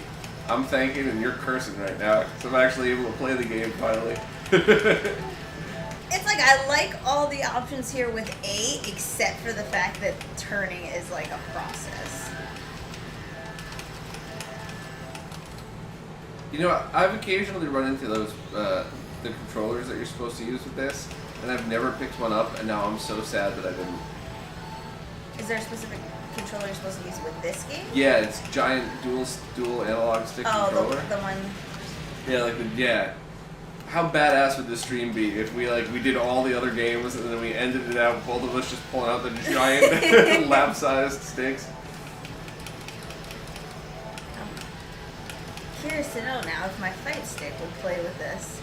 I'm thanking and you're cursing right now, because I'm actually able to play the game finally. It's like I like all the options here with A, except for the fact that turning is like a process. You know, I've occasionally run into those, the controllers that you're supposed to use with this, and I've never picked one up, and now I'm so sad that I didn't. Is there a specific controller you're supposed to use with this game? Yeah, it's giant dual analog stick controller. The one. Yeah, like yeah. How badass would this stream be if we did all the other games and then we ended it out with both of us just pulling out the giant lap-sized sticks? I'm curious to know now if my fight stick would play with this.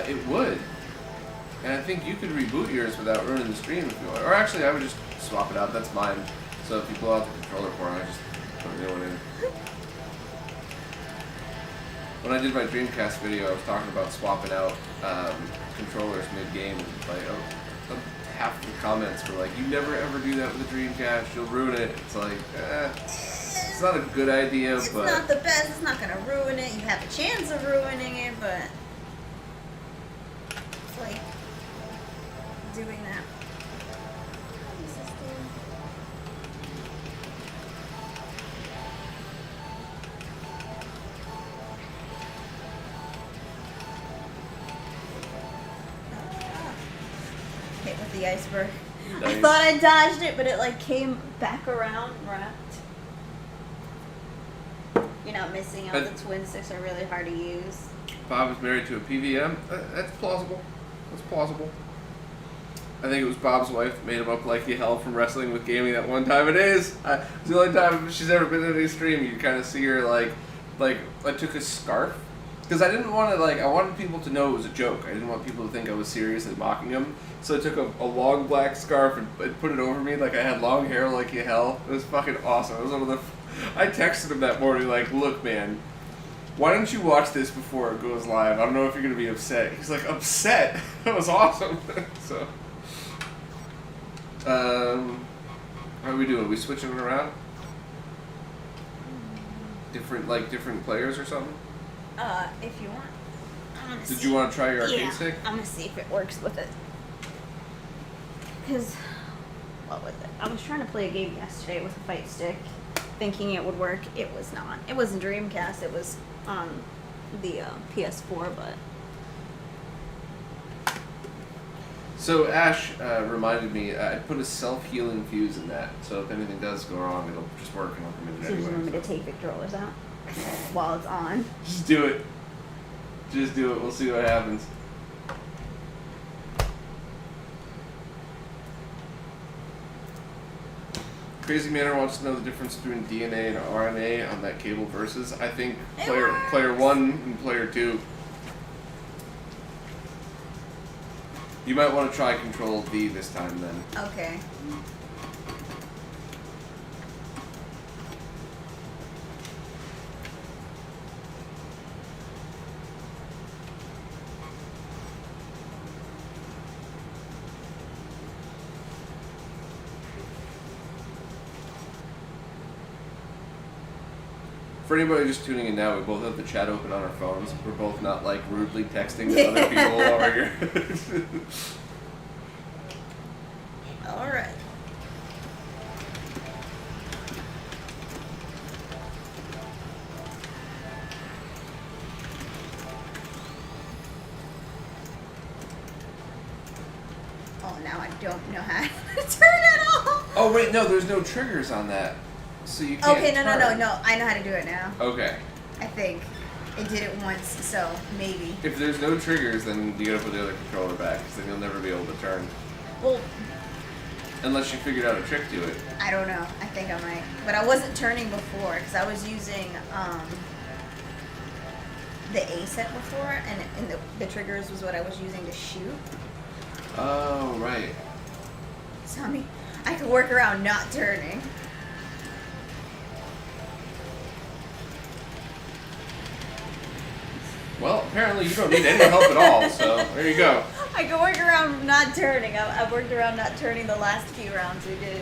It would. And I think you could reboot yours without ruining the stream if you want. Or actually, I would just swap it out. That's mine. So if you blow out the controller for it, I just put a new one in. When I did my Dreamcast video, I was talking about swapping out controllers mid-game, and like half the comments were like, "You never ever do that with a Dreamcast. You'll ruin it." It's like, it's not a good idea, it's but not the best. It's not gonna ruin it. You have a chance of ruining it, but it's like doing that. How does this do? Hit with the iceberg. I Nice. thought I dodged it, but it like came back around and wrapped. You're not missing out. The twin sticks are really hard to use. Bob is married to a PVM. That's plausible. That's plausible. I think it was Bob's wife that made him up like hell from wrestling with gaming that one time. It is. It's the only time she's ever been in any stream. You kind of see her like I took a scarf because I didn't want to I wanted people to know it was a joke. I didn't want people to think I was seriously mocking them. So I took a long black scarf and put it over me like I had long hair like hell. It was fucking awesome. It was one of the. I texted him that morning like, "Look, man. Why don't you watch this before it goes live? I don't know if you're going to be upset." He's like, "Upset?" That was awesome. So, how are we doing? Are we switching it around? Different players or something? If you want. I'm gonna Did see. you want to try your arcade Yeah, stick? I'm gonna see if it works with it. Because, what was it? I was trying to play a game yesterday with a fight stick, thinking it would work. It was not. It wasn't Dreamcast. It was on the PS4, but. So Ash reminded me, I put a self-healing fuse in that, so if anything does go wrong, it'll just work and I'll come in So you anyway. want me to take the controllers out while it's on? Just do it. Just do it. We'll see what happens. Crazy Manor wants to know the difference between DNA and RNA on that cable versus. I think player 1 and player 2. You might want to try Control V this time then. Okay. For anybody just tuning in now, we both have the chat open on our phones. We're both not rudely texting to other people over here. All right. Oh, now I don't know how to turn it off. Oh wait, no, there's no triggers on that, so you can't. Okay, no. turn. I know how to do it now. Okay. I think. It did it once, so maybe. If there's no triggers, then you gotta put the other controller back, because then you'll never be able to turn. Well, unless you figured out a trick to it. I don't know. I think I might. But I wasn't turning before, because I was using the A set before, and the triggers was what I was using to shoot. Oh, right. So, I mean, I could work around not turning. Well, apparently you don't need any help at all, so there you go. I could work around not turning. I worked around not turning the last few rounds we did.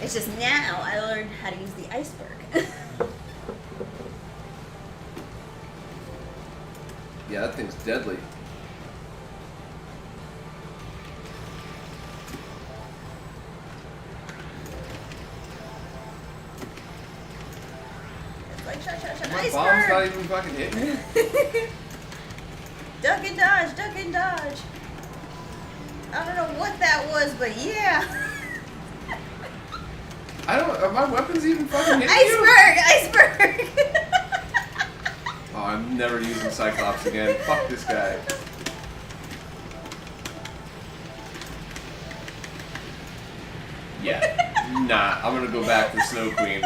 It's just now I learned how to use the iceberg. Yeah, that thing's deadly. It's like shot, My bomb's iceberg. not even fucking hitting me. Duck and dodge, duck and dodge. I don't know what that was, but yeah. Are my weapons even fucking hitting Iceberg! you? Oh, I'm never using Cyclops again. Fuck this guy. Yeah. Nah, I'm gonna go back to Snow Queen.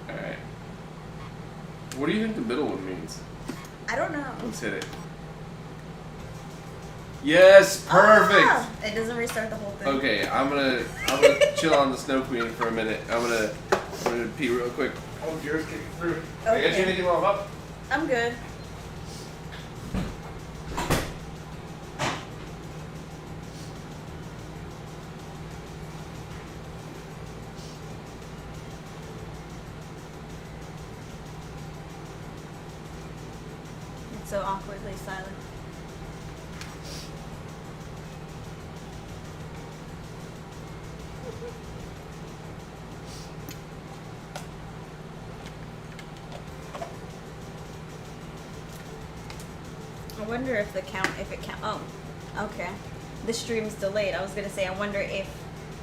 Alright. What do you think the middle one means? I don't know. Let's hit it. Yes, perfect. Ah, it doesn't restart the whole thing. Okay, I'm gonna chill on the Snow Queen for a minute. I'm gonna pee real quick. Oh, yours kicking through. I got you anything while I'm up? I'm good. It's so awkwardly silent. I wonder if it count. Oh, okay. The stream's delayed. I was gonna say, I wonder if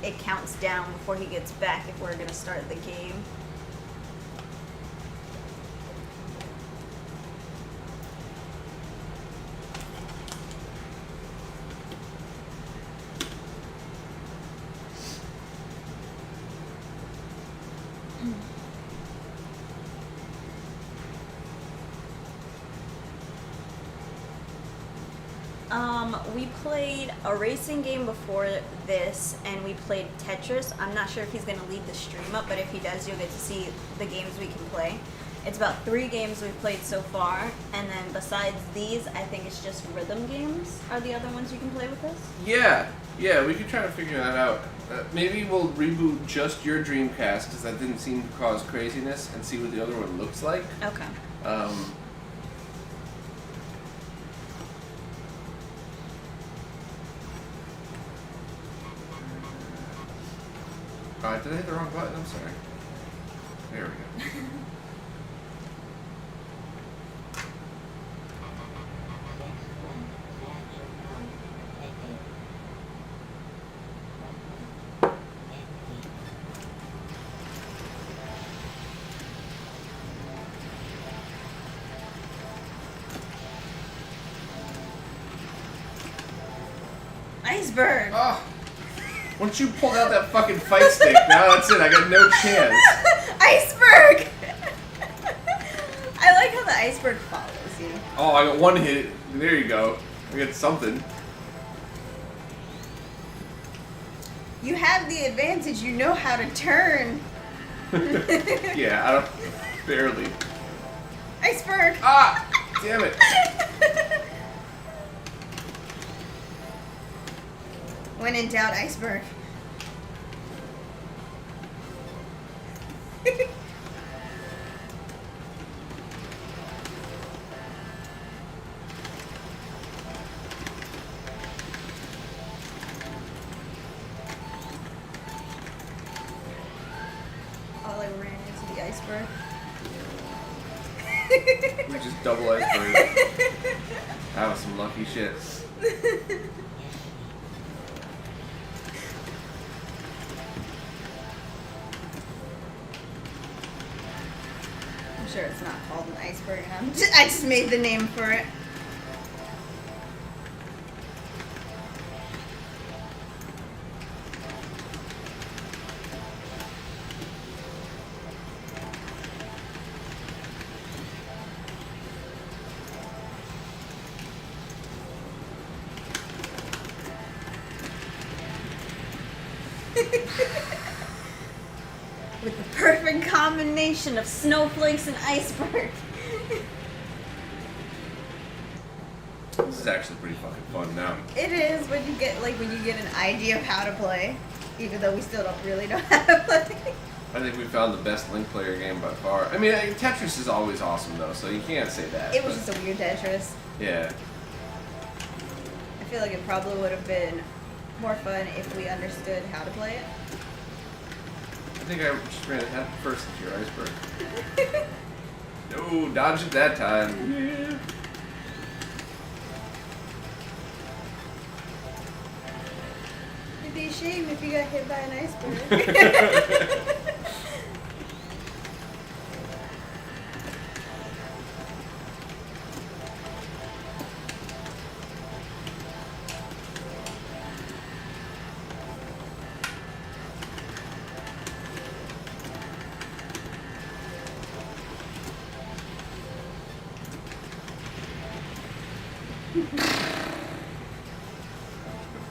it counts down before he gets back. If we're gonna start the game. We played a racing game before this, and we played Tetris. I'm not sure if he's going to leave the stream up, but if he does, you'll get to see the games we can play. It's about 3 games we've played so far, and then besides these, I think it's just rhythm games are the other ones you can play with us. Yeah, we could try to figure that out. Maybe we'll reboot just your Dreamcast, because that didn't seem to cause craziness, and see what the other one looks like. Okay. Did I hit the wrong button? I'm sorry. There we go. Iceberg! Oh! Once you pulled out that fucking fight stick, now that's it. I got no chance. Iceberg! I like how the iceberg follows you. Oh, I got one hit. There you go. I got something. You have the advantage. You know how to turn. Yeah, I don't. Barely. Iceberg! Ah! Damn it. When in doubt, iceberg. Oh, I ran into the iceberg. We just double iceberg. That was some lucky shit. I'm sure it's not called an iceberg. I just made the name for it. With the perfect combination of snowflakes and iceberg. This is actually pretty fucking fun now. It is when you get an idea of how to play, even though we still don't really know how to play. I think we found the best Link player game by far. I mean, Tetris is always awesome though, so you can't say that. It was just a weird Tetris. Yeah. I feel like it probably would have been more fun if we understood how to play it. I think I just ran head first into your iceberg. No, dodged it that time. Yeah. It'd be a shame if you got hit by an iceberg.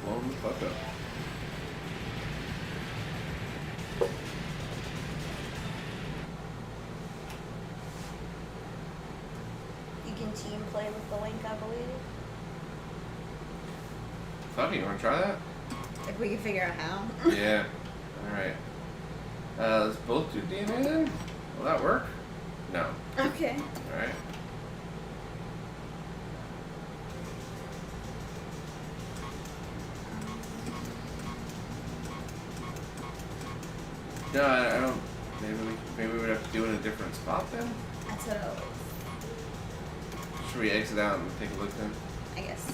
Blown the fuck up. You can team play with the Link, I believe. Funny, you wanna try that? If we can figure out how. Yeah. Alright. Let's both do DNA then? Will that work? No. Okay. Alright. No, I don't. Maybe we would have to do it in a different spot then? That's what I always. Should we exit out and take a look then? I guess.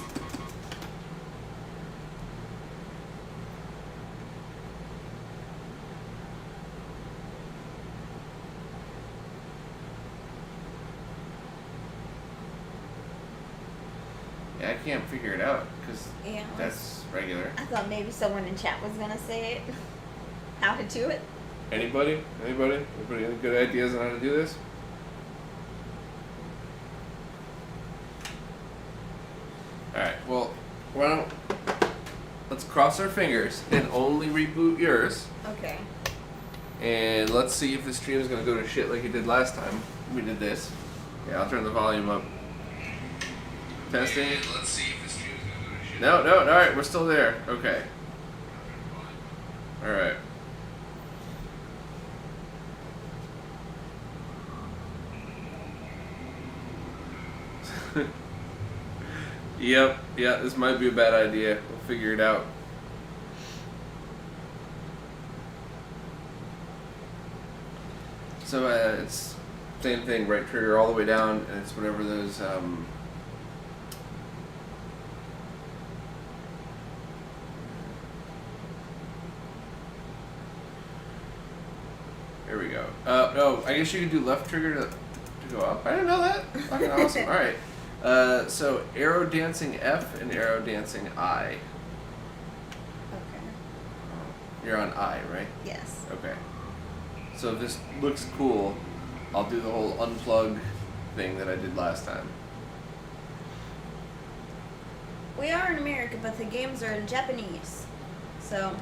Yeah, I can't figure it out because Yeah. that's regular. I thought maybe someone in chat was gonna say it. How to do it. Anybody? Anybody? Anybody any good ideas on how to do this? Alright, well, why don't let's cross our fingers and only reboot yours. Okay. And let's see if the stream is gonna go to shit like it did last time we did this. Yeah, I'll turn the volume up. Testing. Let's see if the stream is gonna go to shit. No, alright, we're still there. Okay. Alright. Yep, yeah, this might be a bad idea. We'll figure it out. So it's same thing, right trigger all the way down, and it's whatever those Here we go. No, I guess you could do left trigger to go up. I didn't know that. Fucking awesome. All right. So arrow dancing F and arrow dancing I. Okay. You're on I, right? Yes. Okay. So if this looks cool, I'll do the whole unplug thing that I did last time. We are in America, but the games are in Japanese. So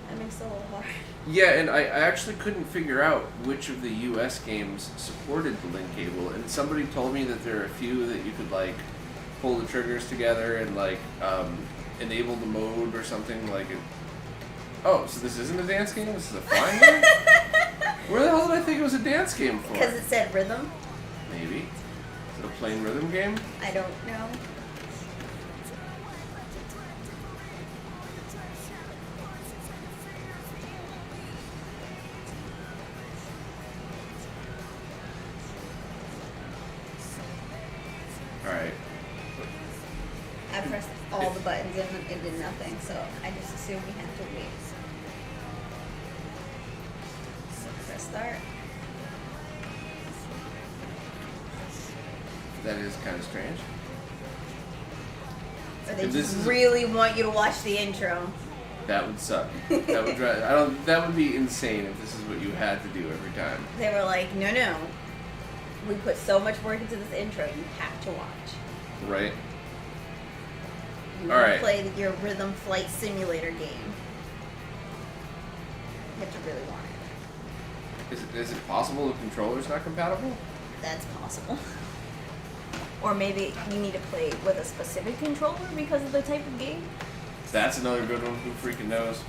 that makes it a little hard. Yeah, and I actually couldn't figure out which of the US games supported the link cable, and somebody told me that there are a few that you could like pull the triggers together and like enable the mode or something like it. Oh, so this isn't a dance game? This is a flying game? Where the hell did I think it was a dance game for? Because it said rhythm. Maybe. Is it a plain rhythm game? I don't know. all the buttons and it did nothing. So I just assumed we had to wait. So press start. That is kind of strange. Or they And this just is- really want you to watch the intro. That would suck. That would drive. I don't. That would be insane if this is what you had to do every time. They were like, no. We put so much work into this intro, you have to watch. Right. You All want right. to play your Rhythm Flight Simulator game. You have to really want it. Is it possible the controller's not compatible? That's possible. Or maybe you need to play with a specific controller because of the type of game. That's another good one. Who freaking knows?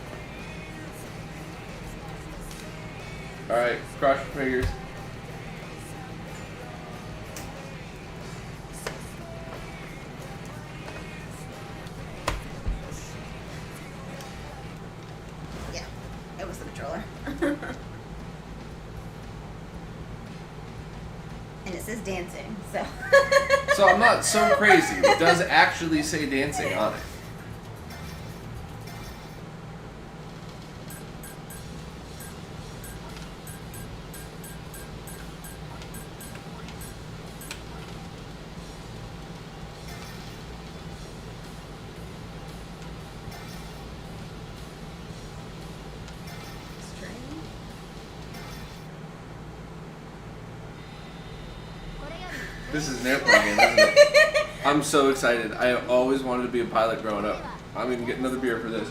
All right, cross your fingers. Yeah, it was the controller. And it says dancing, so. So I'm not so crazy. It does actually say dancing on it. This is an airplane game, isn't it? I'm so excited. I always wanted to be a pilot growing up. I'm gonna get another beer for this.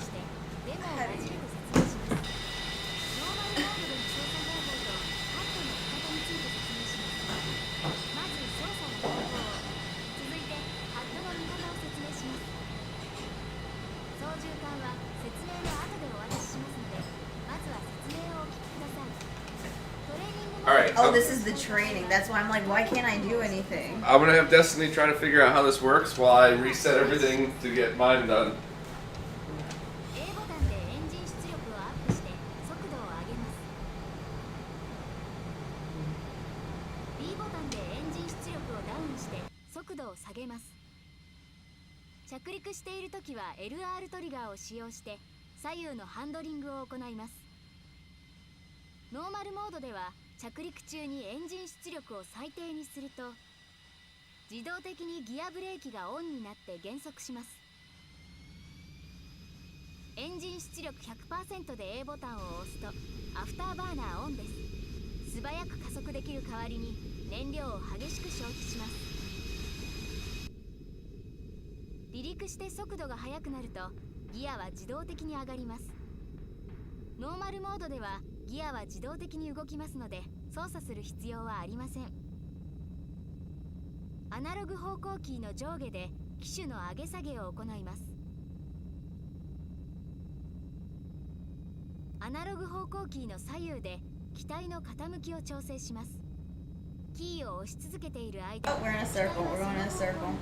Alright. Oh, this is the training. That's why I'm like, why can't I do anything? I'm gonna have Destiny trying to figure out how this works while I reset everything to get mine done. LR トリガーを使用して左右のハンドリングを行います。ノーマルモードでは着陸中にエンジン出力を最低にすると自動的にギアブレーキがオンになって減速します。エンジン出力 100% で A ボタンを押すとアフターバーナーオンです。素早く加速できる代わりに燃料を激しく消費します。離陸して速度が速くなるとギアは自動的に上がります。ノーマルモードではギアは自動的に動きますので操作する必要はありません。アナログ方向キーの上下で機種の上げ下げを行います。アナログ方向キーの左右で機体の傾きを調整します。キーを押し続けている間 Oh, we're in a circle. We're going in a circle.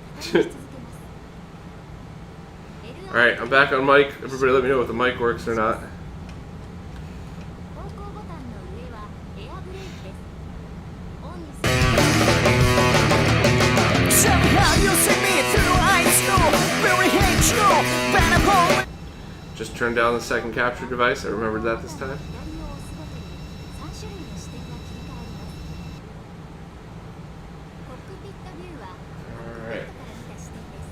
Alright, I'm back on mic. Everybody let me know if the mic works or not. 方向ボタンの上はエアブレーキです。オンにする Somehow you see me through ice snow, very hate snow, banner pole. Just turned down the second capture device. I remembered that this time. 左を押すごとに3種類の視点が切り替わります。コックピットビューは Alright. から見た視点です。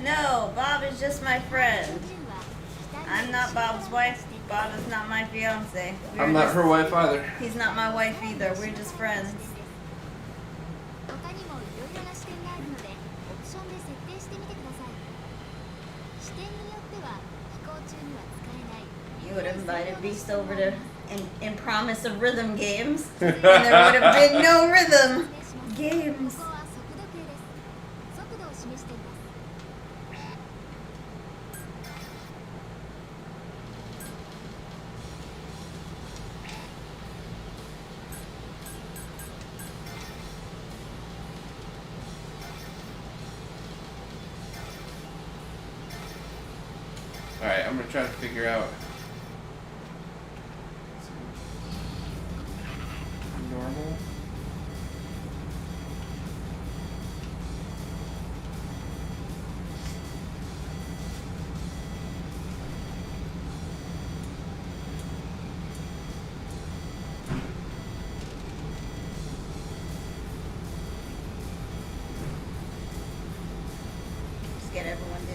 No, Bob is just my friend. ビューは機体 I'm not Bob's wife. Bob is not my fiance. I'm not her wife either. He's not my wife either. We're just friends. 他にもいろいろな視点があるのでオプションで設定してみてください。視点によっては飛行中には使えない You would have invited Beast over to and promise of rhythm games, and there would have been no rhythm こ games. こは速度計です。速度を示しています。 Alright, I'm gonna try to figure out. Normal.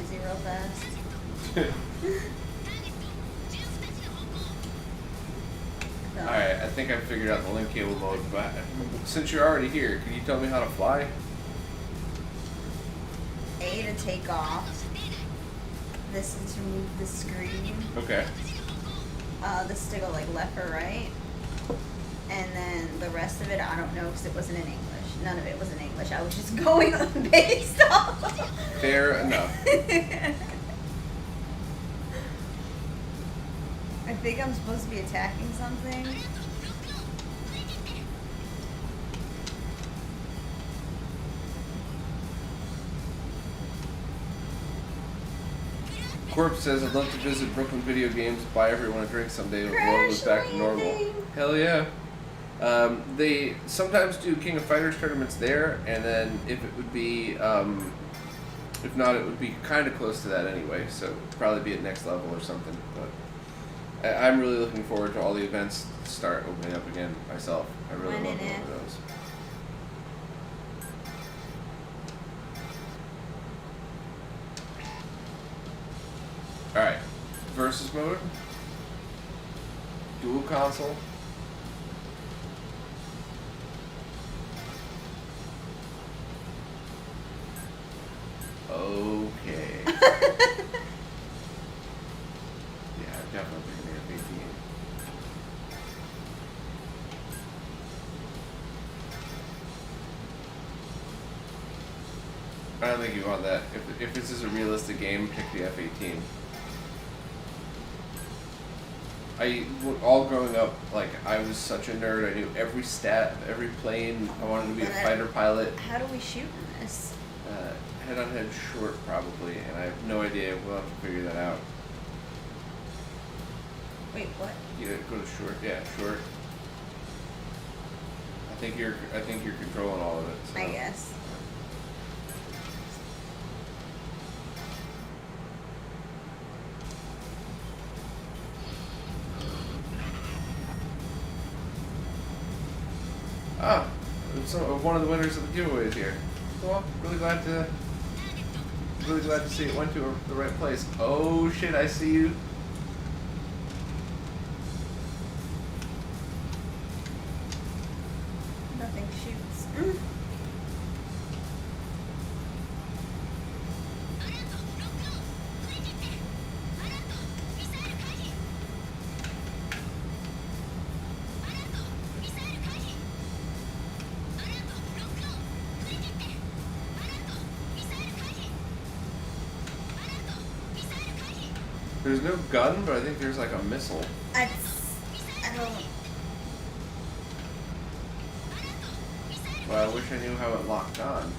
easy real fast. So, Alright, I think I figured out the link cable mode, but since you're already here, can you tell me how to fly? A to take off. This is to move the screen. Okay. This is to go like left or right. And then the rest of it, I don't know because it wasn't in English. None of it was in English. I was just going based off. Fair enough. I think I'm supposed to be attacking something. Corpse says, I'd love to visit Brooklyn Video Games, buy everyone a drink someday when the world goes back to normal. Landing. Hell yeah. They sometimes do King of Fighters tournaments there, and then if it would be, if not, it would be kind of close to that anyway, so it'd probably be at next level or something. But I'm really looking forward to all the events to start opening up again myself. I really When love and going if. to those. Alright, versus mode, dual console. Okay. Yeah, definitely gonna be a 18. I don't think you want that. If this is a realistic game, pick the F-18. All growing up, like, I was such a nerd. I knew every stat, every plane. I wanted to be a fighter pilot. How do we shoot in this? Head-on-head short, probably, and I have no idea. We'll have to figure that out. Wait, what? Yeah, go to short. Yeah, short. I think you're controlling all of it. So. I guess. Ah, it's one of the winners of the giveaways here. Well, really glad to see it went to the right place. Oh shit, I see you. Nothing shoots. There's no gun, but I think there's like a missile. I don't. Well, I wish I knew how it locked on.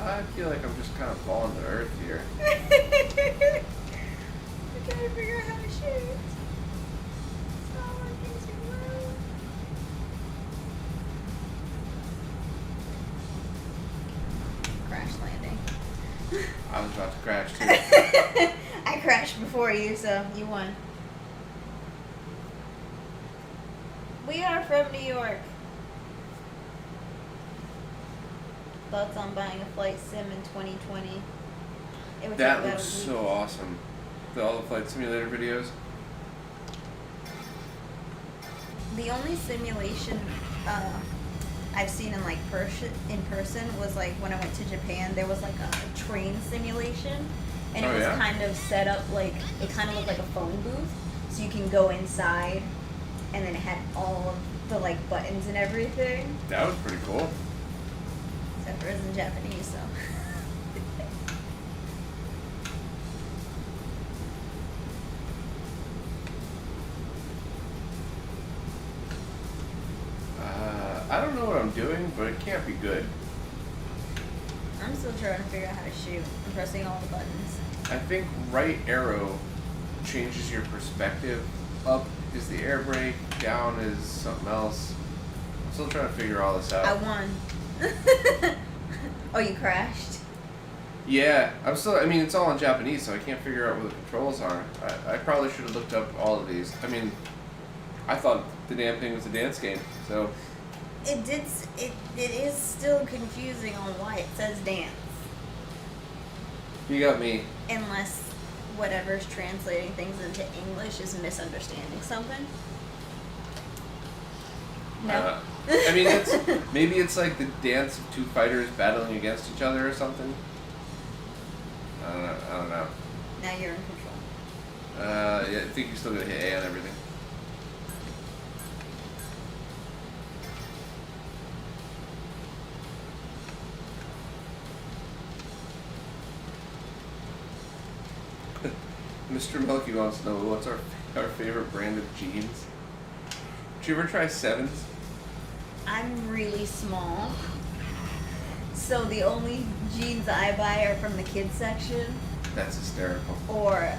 I feel like I'm just kind of falling to earth here. I'm trying to figure out how to shoot. It's not working too well. Crash landing. I was about to crash too. I crashed before you, so you won. We are from New York. Thoughts on buying a flight sim in 2020? It would That take about looks a week. so awesome. All the flight simulator videos. The only simulation I've seen in like in person was like when I went to Japan. There was like a train simulation, and Oh, it was yeah? kind of set up like it kind of looked like a phone booth, so you can go inside, and then it had all of the like buttons and everything. That was pretty cool. Except for it's in Japanese, so. I don't know what I'm doing, but it can't be good. I'm still trying to figure out how to shoot. I'm pressing all the buttons. I think right arrow changes your perspective. Up is the air brake, down is something else. I'm still trying to figure all this out. I won. Oh, you crashed? Yeah, I'm still. I mean, it's all in Japanese, so I can't figure out what the controls are. I probably should have looked up all of these. I mean, I thought the damn thing was a dance game. So It is still confusing on why it says dance. you got me. Unless whatever's translating things into English is misunderstanding something. No. I mean, maybe it's like the dance of two fighters battling against each other or something. I don't know. Now you're in control. Yeah, I think you still gotta hit A on everything. Mr. Milky wants to know what's our favorite brand of jeans. Did you ever try Sevens? I'm really small, so the only jeans I buy are from the kids section, That's hysterical. or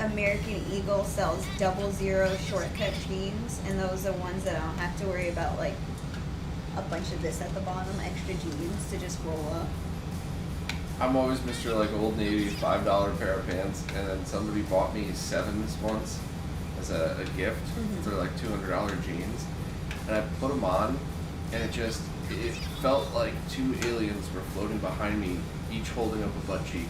American Eagle sells 00 shortcut jeans, and those are ones that I don't have to worry about like a bunch of this at the bottom, extra jeans to just roll up. I'm always Mr. like Old Navy $5 pair of pants, and then somebody bought me Sevens once as a gift. Mhm. They're like $200 jeans, and I put them on, and it felt like two aliens were floating behind me, each holding up a butt cheek.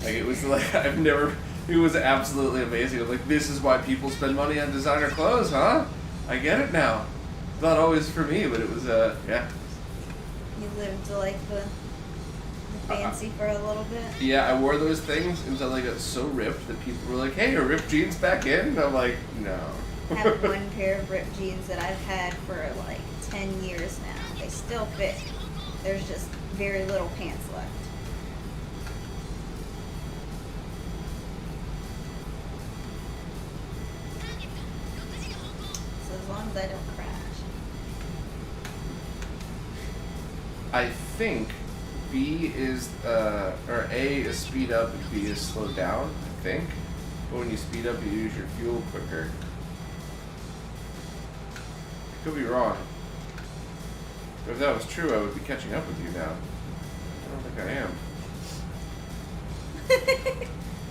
Like it was like it was absolutely amazing. I'm like, this is why people spend money on designer clothes, huh? I get it now. Not always for me, but it was yeah. You lived like the fancy for a little bit. Yeah, I wore those things until they got so ripped that people were like, hey, are ripped jeans back in? And I'm like, no. I have one pair of ripped jeans that I've had for like 10 years now. They still fit. There's just very little pants left. So as long as I don't crash. I think B is, or A is speed up and B is slow down, I think. But when you speed up, you use your fuel quicker. I could be wrong. But if that was true, I would be catching up with you now. I don't think I am.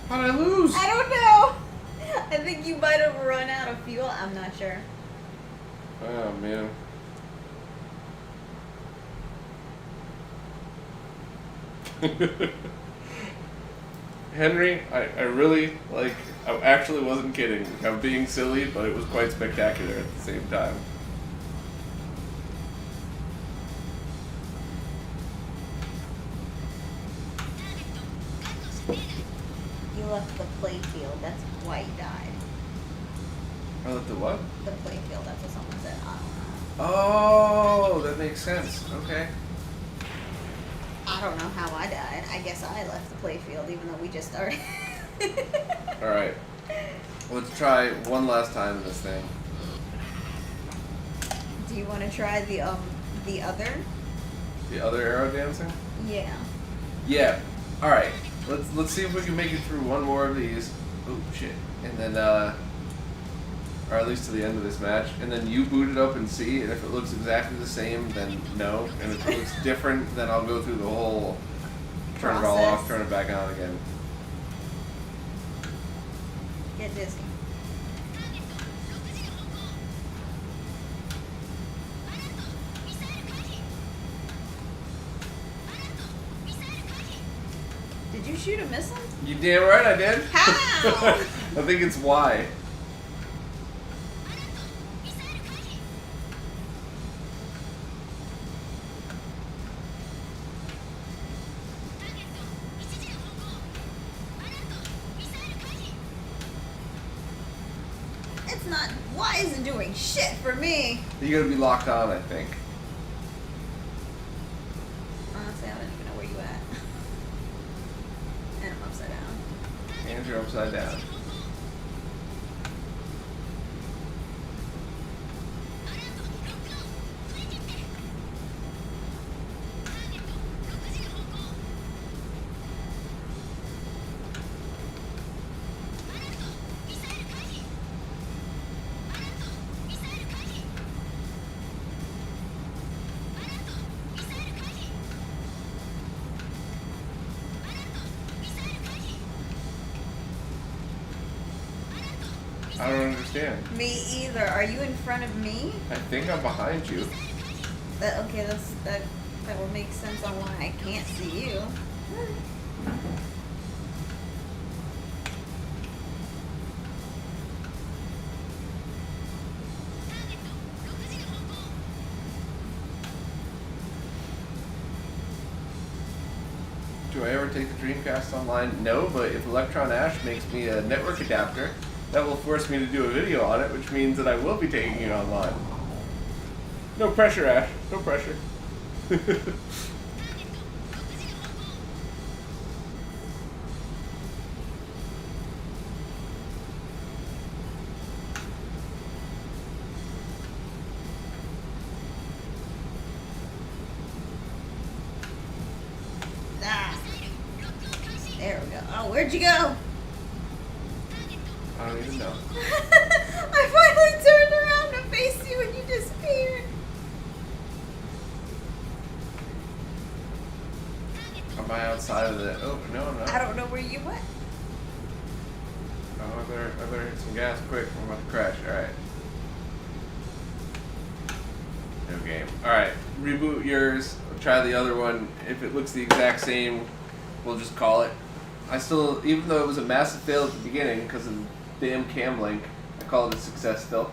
How'd I lose? I don't know. I think you might have run out of fuel. I'm not sure. Oh, man. Henry, I really, like, I actually wasn't kidding. I'm being silly, but it was quite spectacular at the same time. You left the play field. That's why you died. I left the what? The play field. That's what someone said. I don't know. Oh, that makes sense. Okay. I don't know how I died. I guess I left the play field even though we just started. Alright. Let's try one last time in this thing. Do you want to try the other? The other arrow dancing? Yeah. Yeah. Alright. Let's see if we can make it through one more of these. Oh shit. And then or at least to the end of this match. And then you boot it up and see, and if it looks exactly the same, then no. And if it looks different, then I'll go through the whole turn it all off, Process. turn it back on again. Get dizzy. Did you shoot a missile? You damn right I did. How? I think it's Y. It's not. Why isn't doing shit for me? You gotta be locked on, I think. Honestly, I don't even know where you at. And I'm upside down. Hands are upside down. I don't understand. Me either. Are you in front of me? I think I'm behind you. Okay, that will make sense on why I can't see you. Do I ever take the Dreamcast online? No, but if Electron Ash makes me a network adapter, that will force me to do a video on it, which means that I will be taking it online. No pressure, Ash. No pressure. There we go. Oh, where'd you go? I don't even know. I finally turned around to face you and you disappeared. Am I outside of the... Oh, no, I'm not. I don't know where you went. Oh, I better hit some gas quick. I'm about to crash. Alright. No game. Alright. Reboot yours. Try the other one. If it looks the exact same, we'll just call it. I still, even though it was a massive fail at the beginning because of the damn CamLink, I call it a success still.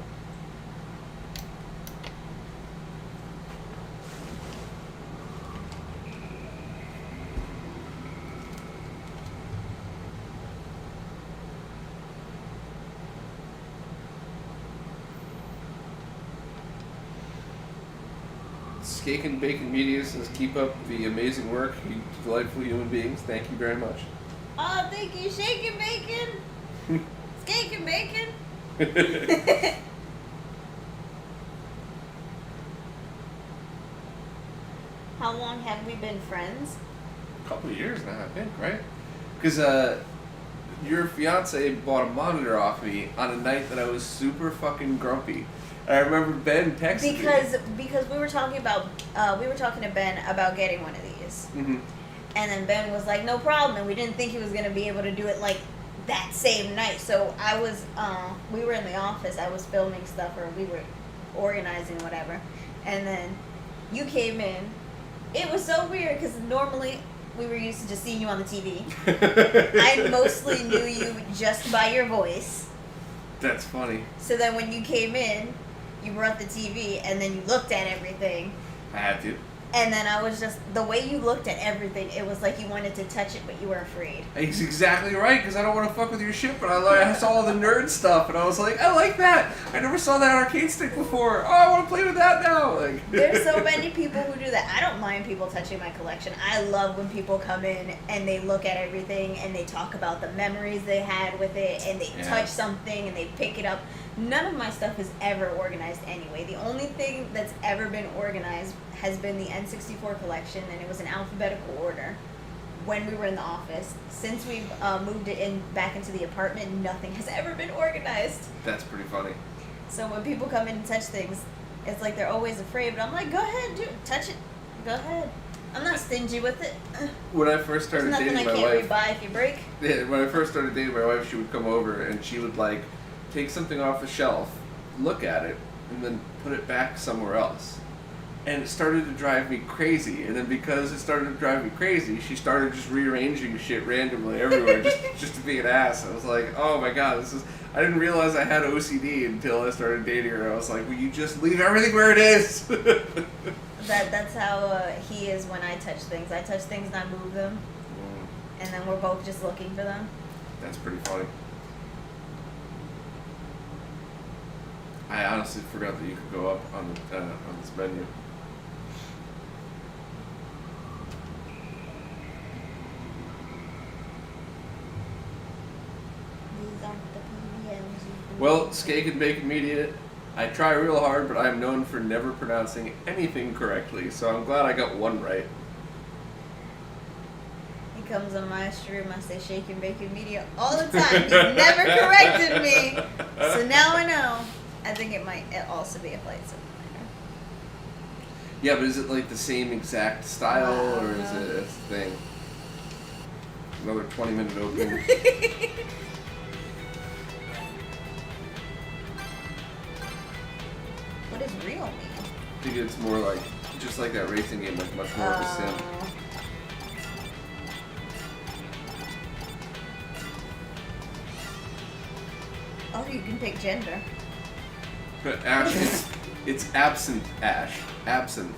Skake and Bacon Media says, keep up the amazing work, you delightful human beings. Thank you very much. Oh, thank you, Shake and Bacon. Skake and Bacon. How long have we been friends? A couple of years now, I think, right? Because your fiance bought a monitor off me on a night that I was super fucking grumpy. And I remember Ben texting me. Because we were talking to Ben about getting one of these. Mm-hmm. And then Ben was like, no problem. And we didn't think he was going to be able to do it like that same night. So we were in the office. I was filming stuff or we were organizing whatever. And then you came in. It was so weird because normally we were used to just seeing you on the TV. I mostly knew you just by your voice. That's funny. So then when you came in, you brought the TV and then you looked at everything. I had to. And then I was just, the way you looked at everything, it was like you wanted to touch it, but you were afraid. He's exactly right, because I don't want to fuck with your shit, but I saw all the nerd stuff, and I was like, I like that. I never saw that arcade stick before. Oh, I want to play with that now. Like, there's so many people who do that. I don't mind people touching my collection. I love when people come in and they look at everything and they talk about the memories they had with it, and they touch something and they pick it up. None of my stuff is ever organized anyway. The only thing that's ever been organized has been the N64 collection, and it was in alphabetical order when we were in the office. Since we've moved it back into the apartment, nothing has ever been organized. That's pretty funny. So when people come in and touch things, it's like they're always afraid, but I'm like, go ahead, dude, touch it. Go ahead. I'm not stingy with it. When I first started dating my wife... There's nothing I can't rebuy if you break. Yeah, when I first started dating my wife, she would come over and she would, like, take something off the shelf, look at it, and then put it back somewhere else. And it started to drive me crazy. And then because it started to drive me crazy, she started just rearranging shit randomly everywhere just to be an ass. I was like, oh my god, I didn't realize I had OCD until I started dating her. I was like, will you just leave everything where it is? That's how he is when I touch things. I touch things and I move them. And then we're both just looking for them. That's pretty funny. I honestly forgot that you could go up on this menu. Well, Skake and Bacon Media, I try real hard, but I'm known for never pronouncing anything correctly, so I'm glad I got one right. He comes on my stream, I say Shake and Bacon Media all the time. He's never corrected me. So now I know. I think it might also be a flight simulator. Yeah, but is it like the same exact style, or is it a thing? Another 20-minute opening. does real mean? I think it's more like, just like that racing game, like much more of a sim. Oh, you can pick gender. But Ash, it's absinthe Ash. Absinthe.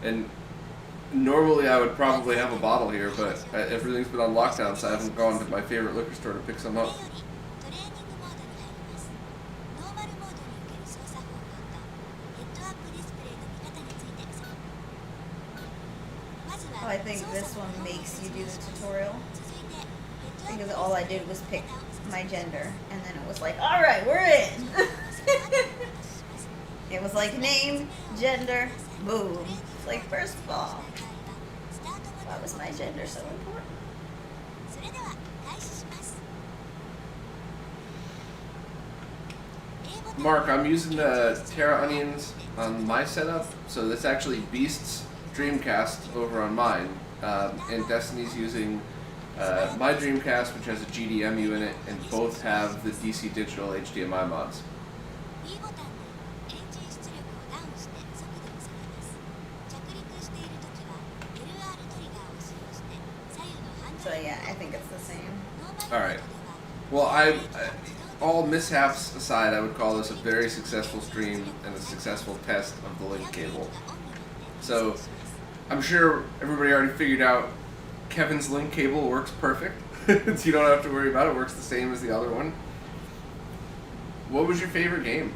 And normally I would probably have a bottle here, but everything's been on lockdown, so I haven't gone to my favorite liquor store to pick some up. Oh, I think this one makes you do the tutorial. Because all I did was pick my gender, and then it was like, alright, we're in! It was like name, gender, boom. It's like, first of all, why was my gender so important? Mark, I'm using Terra Onions on my setup, so that's actually Beast's Dreamcast over on mine, and Destiny's using my Dreamcast, which has a GDMU in it, and both have the DC Digital HDMI mods. So yeah, I think it's the same. Alright. Well, all mishaps aside, I would call this a very successful stream and a successful test of the link cable. So, I'm sure everybody already figured out Kevin's link cable works perfect. So you don't have to worry about it. It works the same as the other one. What was your favorite game?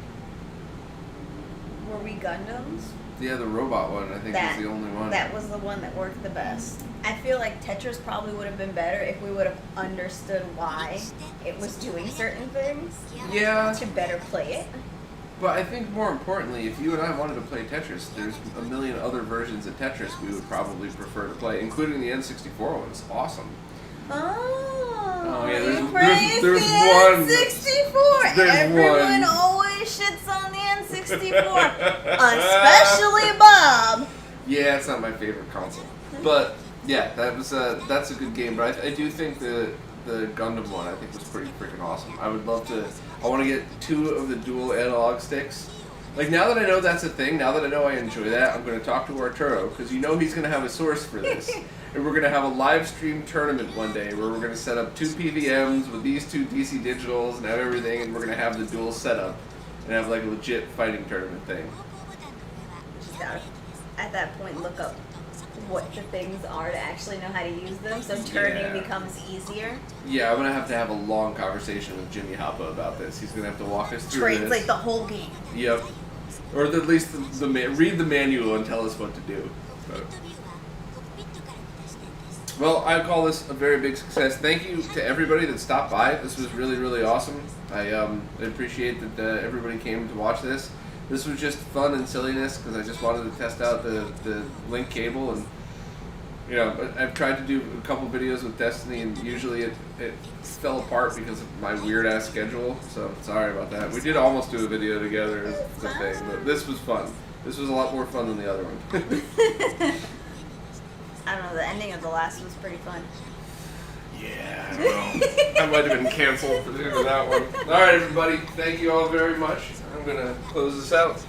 Were we Gundams? Yeah, the robot one, I think, was the only one. That was the one that worked the best. I feel like Tetris probably would have been better if we would have understood why it was doing certain things. Yeah. To better play it. But I think more importantly, if you and I wanted to play Tetris, there's a million other versions of Tetris we would probably prefer to play, including the N64 one. It's awesome. Oh, yeah, you there's praise one. the N64. There's Everyone one. always shits on the N64, especially Bob. Yeah, it's not my favorite console, but yeah, that's a good game. But I do think the Gundam one I think was pretty freaking awesome. I would love to. I want to get 2 of the dual analog sticks. Like, now that I know that's a thing, now that I know I enjoy that, I'm going to talk to Arturo, because you know he's going to have a source for this. And we're going to have a live stream tournament one day where we're going to set up 2 PVMs with these 2 DC Digitals and have everything, and we're going to have the dual setup and have like a legit fighting tournament thing. Just gotta, at that point, look up what the things are to actually know how to use them, so turning becomes easier. Yeah, I'm going to have a long conversation with Jimmy Hoppa about this. He's going to have to walk us through Trains this. like the whole game. Yep. Or at least read the manual and tell us what to do. But. Well, I call this a very big success. Thank you to everybody that stopped by. This was really, really awesome. I appreciate that everybody came to watch this. This was just fun and silliness because I just wanted to test out the link cable, and you know, I've tried to do a couple videos with Destiny, and usually it fell apart because of my weird ass schedule. So sorry about that. We did almost do a video together as a thing, but this was fun. This was a lot more fun than the other one. I don't know, the ending of the last was pretty fun. Yeah, I don't know. I might have been canceled for doing that one. Alright, everybody. Thank you all very much. I'm going to close this out.